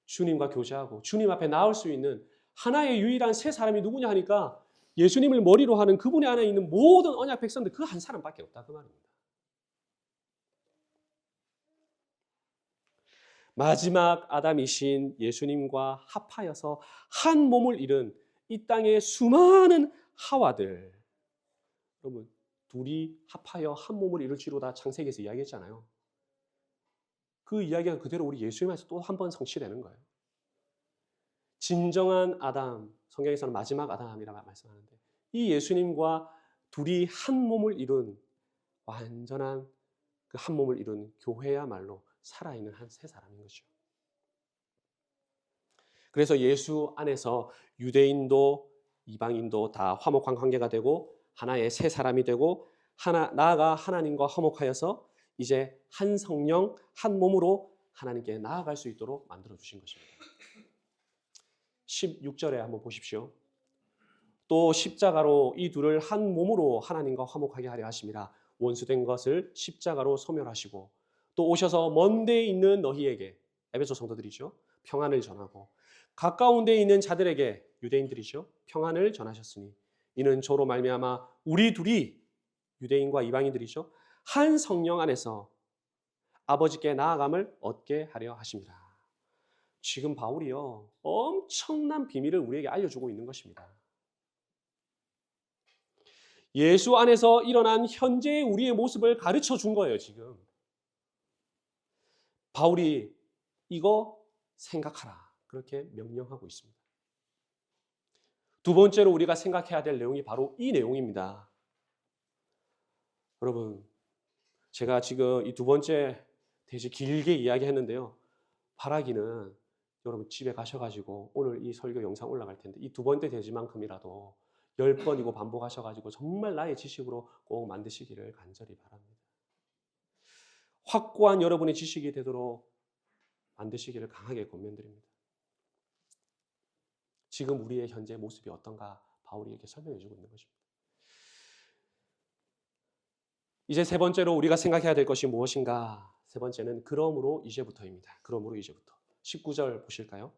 A: 주님과 교제하고 주님 앞에 나올 수 있는 하나의 유일한 새 사람이 누구냐 하니까 예수님을 머리로 하는 그분의 안에 있는 모든 언약 백성들 그 한 사람밖에 없다 그 말입니다. 마지막 아담이신 예수님과 합하여서 한 몸을 이룬 이 땅의 수많은 하와들. 여러분 둘이 합하여 한 몸을 이룰지로다 창세기에서 이야기했잖아요. 그 이야기가 그대로 우리 예수님 안에서 또 한 번 성취되는 거예요. 진정한 아담, 성경에서는 마지막 아담이라고 말씀하는데 이 예수님과 둘이 한 몸을 이룬 완전한 그 한 몸을 이룬 교회야말로 살아있는 한 세 사람인 거죠. 그래서 예수 안에서 유대인도 이방인도 다 화목한 관계가 되고 하나의 세 사람이 되고 나아가 하나님과 화목하여서 이제 한 성령 한 몸으로 하나님께 나아갈 수 있도록 만들어 주신 것입니다. 16절에 한번 보십시오. 또 십자가로 이 둘을 한 몸으로 하나님과 화목하게 하려 하심이라. 원수된 것을 십자가로 소멸하시고 또 오셔서 먼 데에 있는 너희에게, 에베소 성도들이죠, 평안을 전하고 가까운 데에 있는 자들에게, 유대인들이죠, 평안을 전하셨으니 이는 저로 말미암아 우리 둘이, 유대인과 이방인들이죠, 한 성령 안에서 아버지께 나아감을 얻게 하려 하십니다. 지금 바울이요 엄청난 비밀을 우리에게 알려주고 있는 것입니다. 예수 안에서 일어난 현재의 우리의 모습을 가르쳐 준 거예요. 지금 바울이 이거 생각하라 그렇게 명령하고 있습니다. 두 번째로 우리가 생각해야 될 내용이 바로 이 내용입니다. 여러분, 제가 지금 이 두 번째 대지 길게 이야기했는데요. 바라기는 여러분 집에 가셔가지고 오늘 이 설교 영상 올라갈 텐데 이 두 번째 대지만큼이라도 10번이고 반복하셔가지고 정말 나의 지식으로 꼭 만드시기를 간절히 바랍니다. 확고한 여러분의 지식이 되도록 만드시기를 강하게 권면드립니다. 지금 우리의 현재 모습이 어떤가 바울이 이렇게 설명해 주고 있는 것입니다. 이제 세 번째로 우리가 생각해야 될 것이 무엇인가? 세 번째는 그러므로 이제부터입니다. 그러므로 이제부터. 19절 보실까요?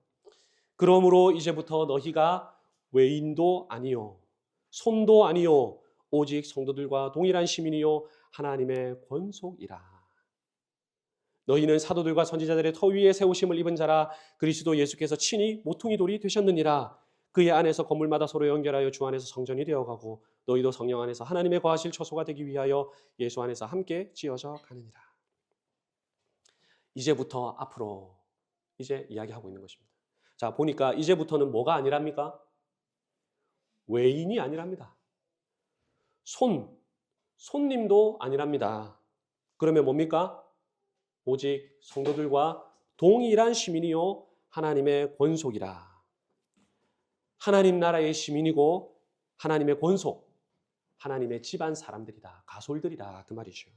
A: 그러므로 이제부터 너희가 외인도 아니요 손도 아니요 오직 성도들과 동일한 시민이요 하나님의 권속이라. 너희는 사도들과 선지자들의 터 위에 세우심을 입은 자라. 그리스도 예수께서 친히 모퉁이 돌이 되셨느니라. 그의 안에서 건물마다 서로 연결하여 주 안에서 성전이 되어가고 너희도 성령 안에서 하나님의 거하실 처소가 되기 위하여 예수 안에서 함께 지어져 가느니라. 이제부터 앞으로 이제 이야기하고 있는 것입니다. 자, 보니까 이제부터는 뭐가 아니랍니까? 외인이 아니랍니다. 손님도 아니랍니다. 그러면 뭡니까? 오직 성도들과 동일한 시민이요 하나님의 권속이라. 하나님 나라의 시민이고 하나님의 권속, 하나님의 집안 사람들이다, 가솔들이다 그 말이죠.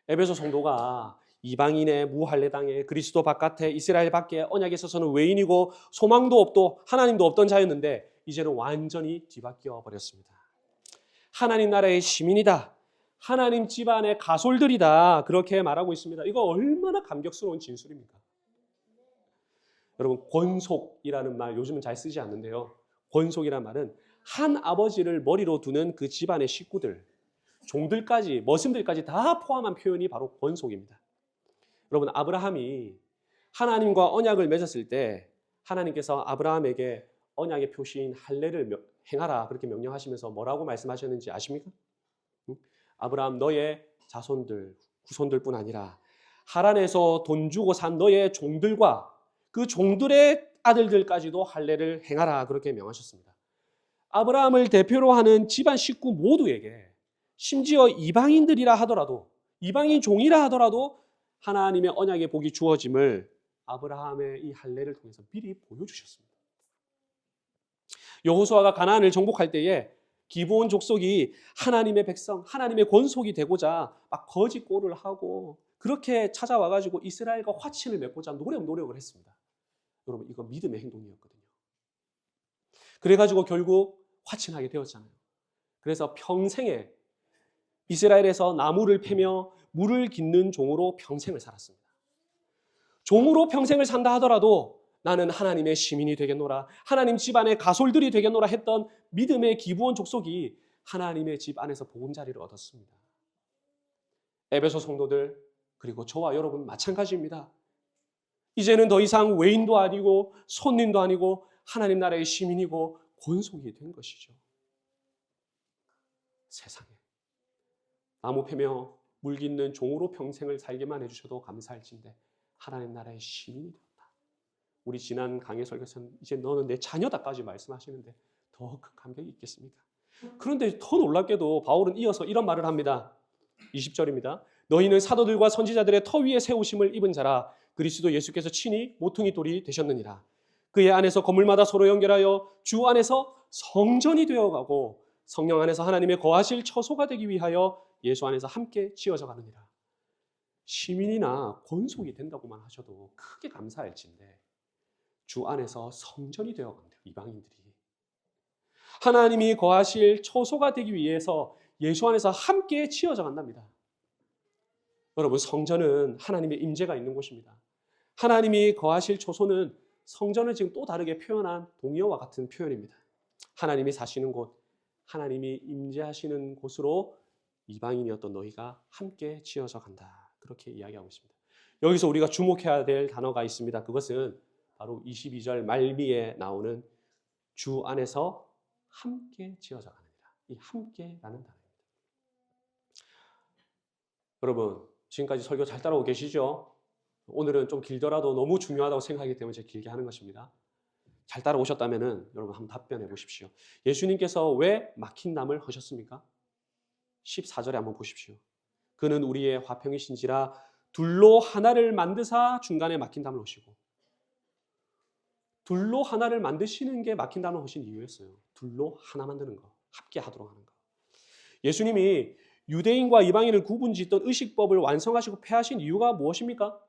A: 에베소 성도가 이방인의 무할례 땅에 그리스도 바깥에 이스라엘 밖에 언약에 있어서는 외인이고 소망도 없고 하나님도 없던 자였는데 이제는 완전히 뒤바뀌어 버렸습니다. 하나님 나라의 시민이다, 하나님 집안의 가솔들이다 그렇게 말하고 있습니다. 이거 얼마나 감격스러운 진술입니까? 여러분, 권속이라는 말 요즘은 잘 쓰지 않는데요, 권속이라는 말은 한 아버지를 머리로 두는 그 집안의 식구들, 종들까지, 머슴들까지 다 포함한 표현이 바로 권속입니다. 여러분, 아브라함이 하나님과 언약을 맺었을 때 하나님께서 아브라함에게 언약의 표시인 할례를 행하라 그렇게 명령하시면서 뭐라고 말씀하셨는지 아십니까? 아브라함, 너의 자손들, 후손들뿐 아니라 하란에서 돈 주고 산 너의 종들과 그 종들의 아들들까지도 할례를 행하라 그렇게 명하셨습니다. 아브라함을 대표로 하는 집안 식구 모두에게, 심지어 이방인들이라 하더라도, 이방인 종이라 하더라도 하나님의 언약의 복이 주어짐을 아브라함의 이 할례를 통해서 미리 보여주셨습니다. 여호수아가 가나안을 정복할 때에 기브온 족속이 하나님의 백성, 하나님의 권속이 되고자 막 거짓 꼴을 하고 그렇게 찾아와가지고 이스라엘과 화친을 맺고자 노력을 했습니다. 여러분, 이거 믿음의 행동이었거든요. 그래가지고 결국 화친하게 되었잖아요. 그래서 평생에 이스라엘에서 나무를 패며 물을 깃는 종으로 평생을 살았습니다. 종으로 평생을 산다 하더라도 나는 하나님의 시민이 되겠노라, 하나님 집안의 가솔들이 되겠노라 했던 믿음의 기브온 족속이 하나님의 집 안에서 보금자리를 얻었습니다. 에베소 성도들, 그리고 저와 여러분 마찬가지입니다. 이제는 더 이상 외인도 아니고 손님도 아니고 하나님 나라의 시민이고 권속이 된 것이죠. 세상에 나무 패며 물깃는 종으로 평생을 살게만 해주셔도 감사할진데 하나님 나라의 시민이 되었다. 우리 지난 강해 설교에서는 이제 너는 내 자녀다까지 말씀하시는데 더 큰 감격이 있겠습니까? 그런데 더 놀랍게도 바울은 이어서 이런 말을 합니다. 20절입니다. 너희는 사도들과 선지자들의 터 위에 세우심을 입은 자라. 그리스도 예수께서 친히 모퉁이 돌이 되셨느니라. 그의 안에서 건물마다 서로 연결하여 주 안에서 성전이 되어가고 성령 안에서 하나님의 거하실 처소가 되기 위하여 예수 안에서 함께 지어져 가느니라. 시민이나 권속이 된다고만 하셔도 크게 감사할진데 주 안에서 성전이 되어간대요. 이방인들이. 하나님이 거하실 처소가 되기 위해서 예수 안에서 함께 지어져 간답니다. 여러분, 성전은 하나님의 임재가 있는 곳입니다. 하나님이 거하실 처소는 성전을 지금 또 다르게 표현한 동의어와 같은 표현입니다. 하나님이 사시는 곳, 하나님이 임재하시는 곳으로 이방인이었던 너희가 함께 지어져 간다. 그렇게 이야기하고 있습니다. 여기서 우리가 주목해야 될 단어가 있습니다. 그것은 바로 22절 말미에 나오는 주 안에서 함께 지어져 가느니라. 이 함께라는 단어입니다. 여러분, 지금까지 설교 잘 따라오고 계시죠? 오늘은 좀 길더라도 너무 중요하다고 생각하기 때문에 제가 길게 하는 것입니다. 잘 따라오셨다면 여러분 한번 답변해 보십시오. 예수님께서 왜 막힌 담을 하셨습니까? 14절에 한번 보십시오. 그는 우리의 화평이신지라 둘로 하나를 만드사 중간에 막힌 담을 하시고, 둘로 하나를 만드시는 게 막힌 담을 하신 이유였어요. 둘로 하나 만드는 거, 함께 하도록 하는 거. 예수님이 유대인과 이방인을 구분짓던 의식법을 완성하시고 폐하신 이유가 무엇입니까?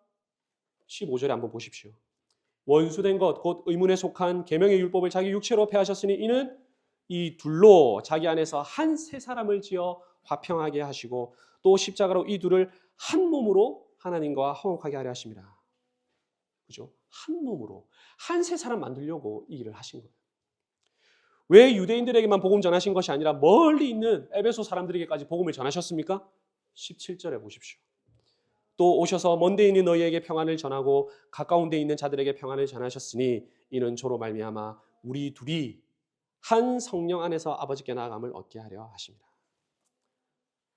A: 15절에 한번 보십시오. 원수된 것, 곧 의문에 속한 계명의 율법을 자기 육체로 폐하셨으니 이는 이 둘로 자기 안에서 한 세 사람을 지어 화평하게 하시고 또 십자가로 이 둘을 한 몸으로 하나님과 화목하게 하려 하십니다. 그죠? 한 몸으로 한 세 사람 만들려고 이 일을 하신 거예요. 왜 유대인들에게만 복음 전하신 것이 아니라 멀리 있는 에베소 사람들에게까지 복음을 전하셨습니까? 17절에 보십시오. 또 오셔서 먼데 있는 너희에게 평안을 전하고 가까운 데 있는 자들에게 평안을 전하셨으니 이는 저로 말미암아 우리 둘이 한 성령 안에서 아버지께 나아감을 얻게 하려 하십니다.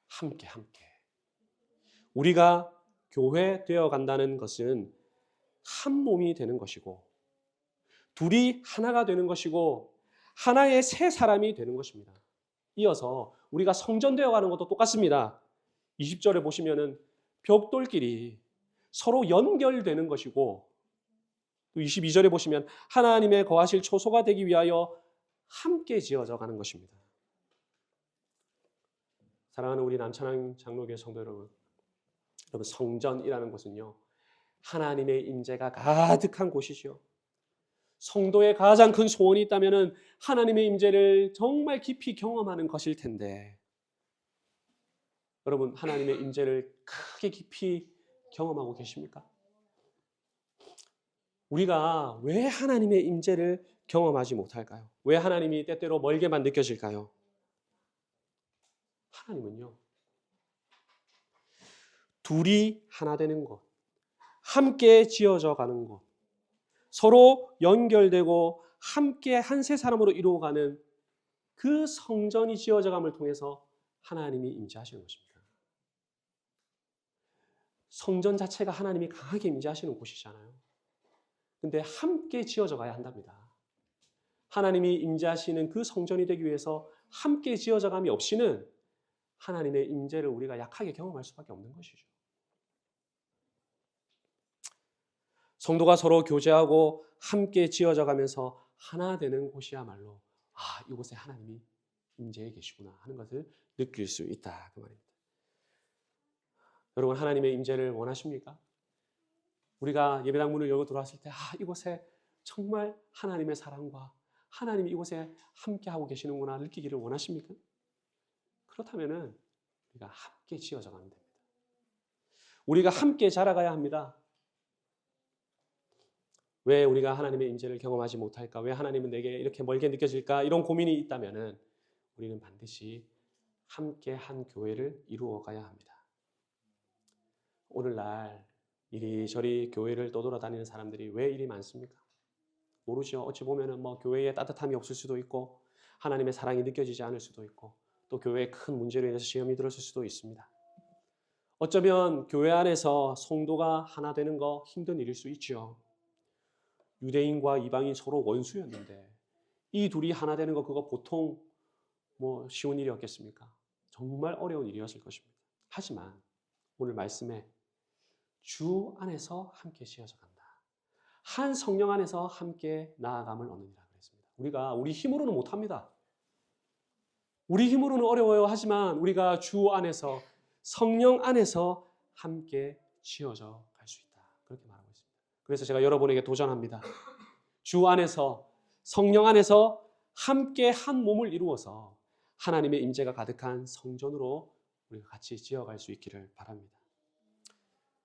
A: 함께. 우리가 교회 되어 간다는 것은 한 몸이 되는 것이고 둘이 하나가 되는 것이고 하나의 세 사람이 되는 것입니다. 이어서 우리가 성전 되어 가는 것도 똑같습니다. 20절에 보시면은 벽돌끼리 서로 연결되는 것이고 또 22절에 보시면 하나님의 거하실 처소가 되기 위하여 함께 지어져 가는 것입니다. 사랑하는 우리 남천항 장로교회 성도 여러분, 성전이라는 곳은요 하나님의 임재가 가득한 곳이죠. 성도의 가장 큰 소원이 있다면 하나님의 임재를 정말 깊이 경험하는 것일 텐데 여러분 하나님의 임재를 크게 깊이 경험하고 계십니까? 우리가 왜 하나님의 임재를 경험하지 못할까요? 왜 하나님이 때때로 멀게만 느껴질까요? 하나님은요 둘이 하나 되는 것, 함께 지어져 가는 것, 서로 연결되고 함께 한 세 사람으로 이루어가는 그 성전이 지어져감을 통해서 하나님이 임재하시는 것입니다. 성전 자체가 하나님이 강하게 임재하시는 곳이잖아요. 근데 함께 지어져 가야 한답니다. 하나님이 임재하시는 그 성전이 되기 위해서 함께 지어져감이 없이는 하나님의 임재를 우리가 약하게 경험할 수밖에 없는 것이죠. 성도가 서로 교제하고 함께 지어져 가면서 하나 되는 곳이야말로 이곳에 하나님이 임재해 계시구나 하는 것을 느낄 수 있다 그 말입니다. 여러분 하나님의 임재를 원하십니까? 우리가 예배당 문을 열고 들어왔을 때 이곳에 정말 하나님의 사랑과 하나님이 이곳에 함께하고 계시는구나 느끼기를 원하십니까? 그렇다면 우리가 함께 지어져 가면 됩니다. 우리가 함께 자라가야 합니다. 왜 우리가 하나님의 임재를 경험하지 못할까? 왜 하나님은 내게 이렇게 멀게 느껴질까? 이런 고민이 있다면 우리는 반드시 함께 한 교회를 이루어 가야 합니다. 오늘날 이리저리 교회를 떠돌아다니는 사람들이 왜 이리 많습니까? 모르죠. 어찌 보면은 교회에 따뜻함이 없을 수도 있고 하나님의 사랑이 느껴지지 않을 수도 있고 또 교회의 큰 문제로 인해서 시험이 들었을 수도 있습니다. 어쩌면 교회 안에서 성도가 하나 되는 거 힘든 일일 수 있죠. 유대인과 이방인 서로 원수였는데 이 둘이 하나 되는 거 그거 보통 쉬운 일이었겠습니까? 정말 어려운 일이었을 것입니다. 하지만 오늘 말씀에 주 안에서 함께 지어져 간다. 한 성령 안에서 함께 나아감을 얻느니라 그랬습니다. 우리가 우리 힘으로는 못합니다. 우리 힘으로는 어려워요. 하지만 우리가 주 안에서 성령 안에서 함께 지어져 갈 수 있다. 그렇게 말하고 있습니다. 그래서 제가 여러분에게 도전합니다. 주 안에서 성령 안에서 함께 한 몸을 이루어서 하나님의 임재가 가득한 성전으로 우리가 같이 지어갈 수 있기를 바랍니다.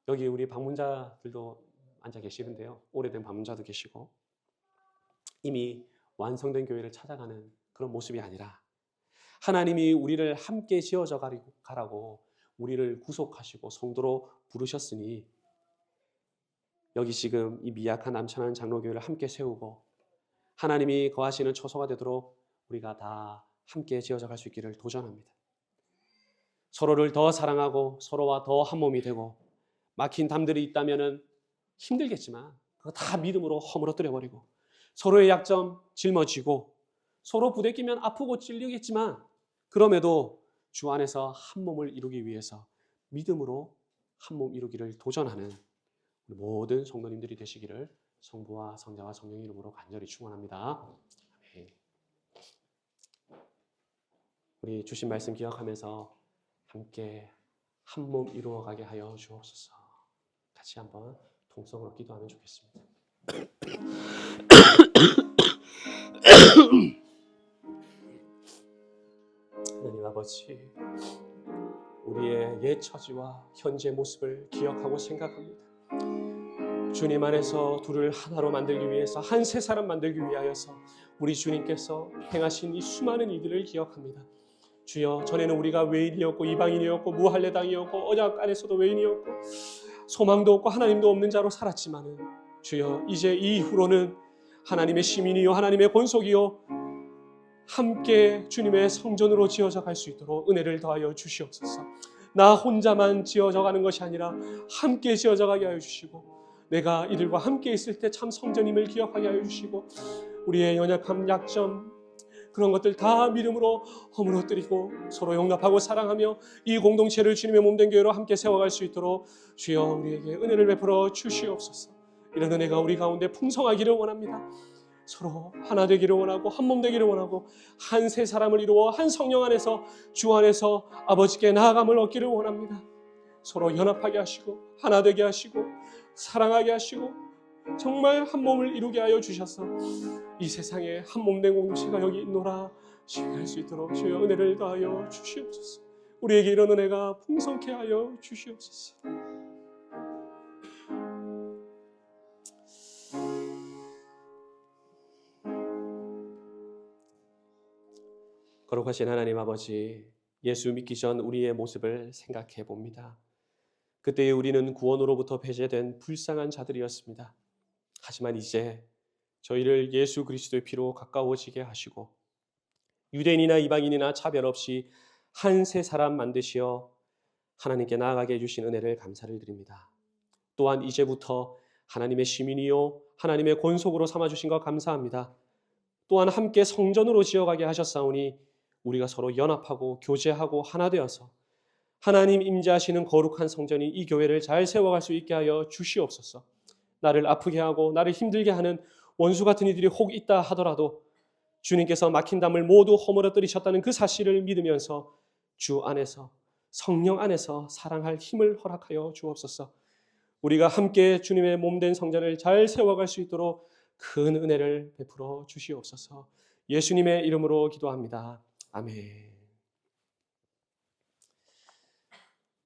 A: 여기 우리 방문자들도 앉아 계시는데요. 오래된 방문자도 계시고 이미 완성된 교회를 찾아가는 그런 모습이 아니라 하나님이 우리를 함께 지어져 가라고 우리를 구속하시고 성도로 부르셨으니 여기 지금 이 미약한 남천한 장로교회를 함께 세우고 하나님이 거하시는 처소가 되도록 우리가 다 함께 지어져 갈 수 있기를 도전합니다. 서로를 더 사랑하고 서로와 더 한 몸이 되고 막힌 담들이 있다면 힘들겠지만 그거 다 믿음으로 허물어뜨려 버리고 서로의 약점 짊어지고 서로 부대끼면 아프고 찔리겠지만 그럼에도 주 안에서 한 몸을 이루기 위해서 믿음으로 한 몸 이루기를 도전하는 모든 성도님들이 되시기를 성부와 성자와 성령의 이름으로 간절히 축원합니다. 아멘. 우리 주신 말씀 기억하면서 함께 한 몸 이루어가게 하여 주옵소서. 같이 한번 통성으로 기도하면 좋겠습니다. 하나님 아버지, 우리의 옛 처지와 현재 모습을 기억하고 생각합니다. 주님 안에서 둘을 하나로 만들기 위해서 한 세 사람 만들기 위하여서 우리 주님께서 행하신 이 수많은 일들을 기억합니다. 주여, 전에는 우리가 외인이었고 이방인이었고 무할례당이었고 언약 안에서도 외인이었고 소망도 없고 하나님도 없는 자로 살았지만은 주여, 이제 이후로는 하나님의 시민이요 하나님의 권속이요 함께 주님의 성전으로 지어져 갈 수 있도록 은혜를 더하여 주시옵소서. 나 혼자만 지어져 가는 것이 아니라 함께 지어져 가게 하여 주시고 내가 이들과 함께 있을 때 참 성전임을 기억하게 하여 주시고 우리의 연약함, 약점 그런 것들 다 믿음으로 허물어뜨리고 서로 용납하고 사랑하며 이 공동체를 주님의 몸된 교회로 함께 세워갈 수 있도록 주여 우리에게 은혜를 베풀어 주시옵소서. 이런 은혜가 우리 가운데 풍성하기를 원합니다. 서로 하나 되기를 원하고 한 몸 되기를 원하고 한 세 사람을 이루어 한 성령 안에서 주 안에서 아버지께 나아감을 얻기를 원합니다. 서로 연합하게 하시고 하나 되게 하시고 사랑하게 하시고 정말 한 몸을 이루게 하여 주셔서 이 세상에 한 몸된 공동체가 여기 있노라 시할 수 있도록 주여 은혜를 더하여 주시옵소서. 우리에게 이런 은혜가 풍성케 하여 주시옵소서. 거룩하신 하나님 아버지, 예수 믿기 전 우리의 모습을 생각해 봅니다. 그때에 우리는 구원으로부터 배제된 불쌍한 자들이었습니다. 하지만 이제 저희를 예수 그리스도의 피로 가까워지게 하시고 유대인이나 이방인이나 차별 없이 한 세 사람 만드시어 하나님께 나아가게 해주신 은혜를 감사를 드립니다. 또한 이제부터 하나님의 시민이요 하나님의 권속으로 삼아주신 것 감사합니다. 또한 함께 성전으로 지어가게 하셨사오니 우리가 서로 연합하고 교제하고 하나 되어서 하나님 임재하시는 거룩한 성전인 이 교회를 잘 세워갈 수 있게 하여 주시옵소서. 나를 아프게 하고 나를 힘들게 하는 원수 같은 이들이 혹 있다 하더라도 주님께서 막힌 담을 모두 허물어뜨리셨다는 그 사실을 믿으면서 주 안에서 성령 안에서 사랑할 힘을 허락하여 주옵소서. 우리가 함께 주님의 몸된 성전을 잘 세워갈 수 있도록 큰 은혜를 베풀어 주시옵소서. 예수님의 이름으로 기도합니다. 아멘.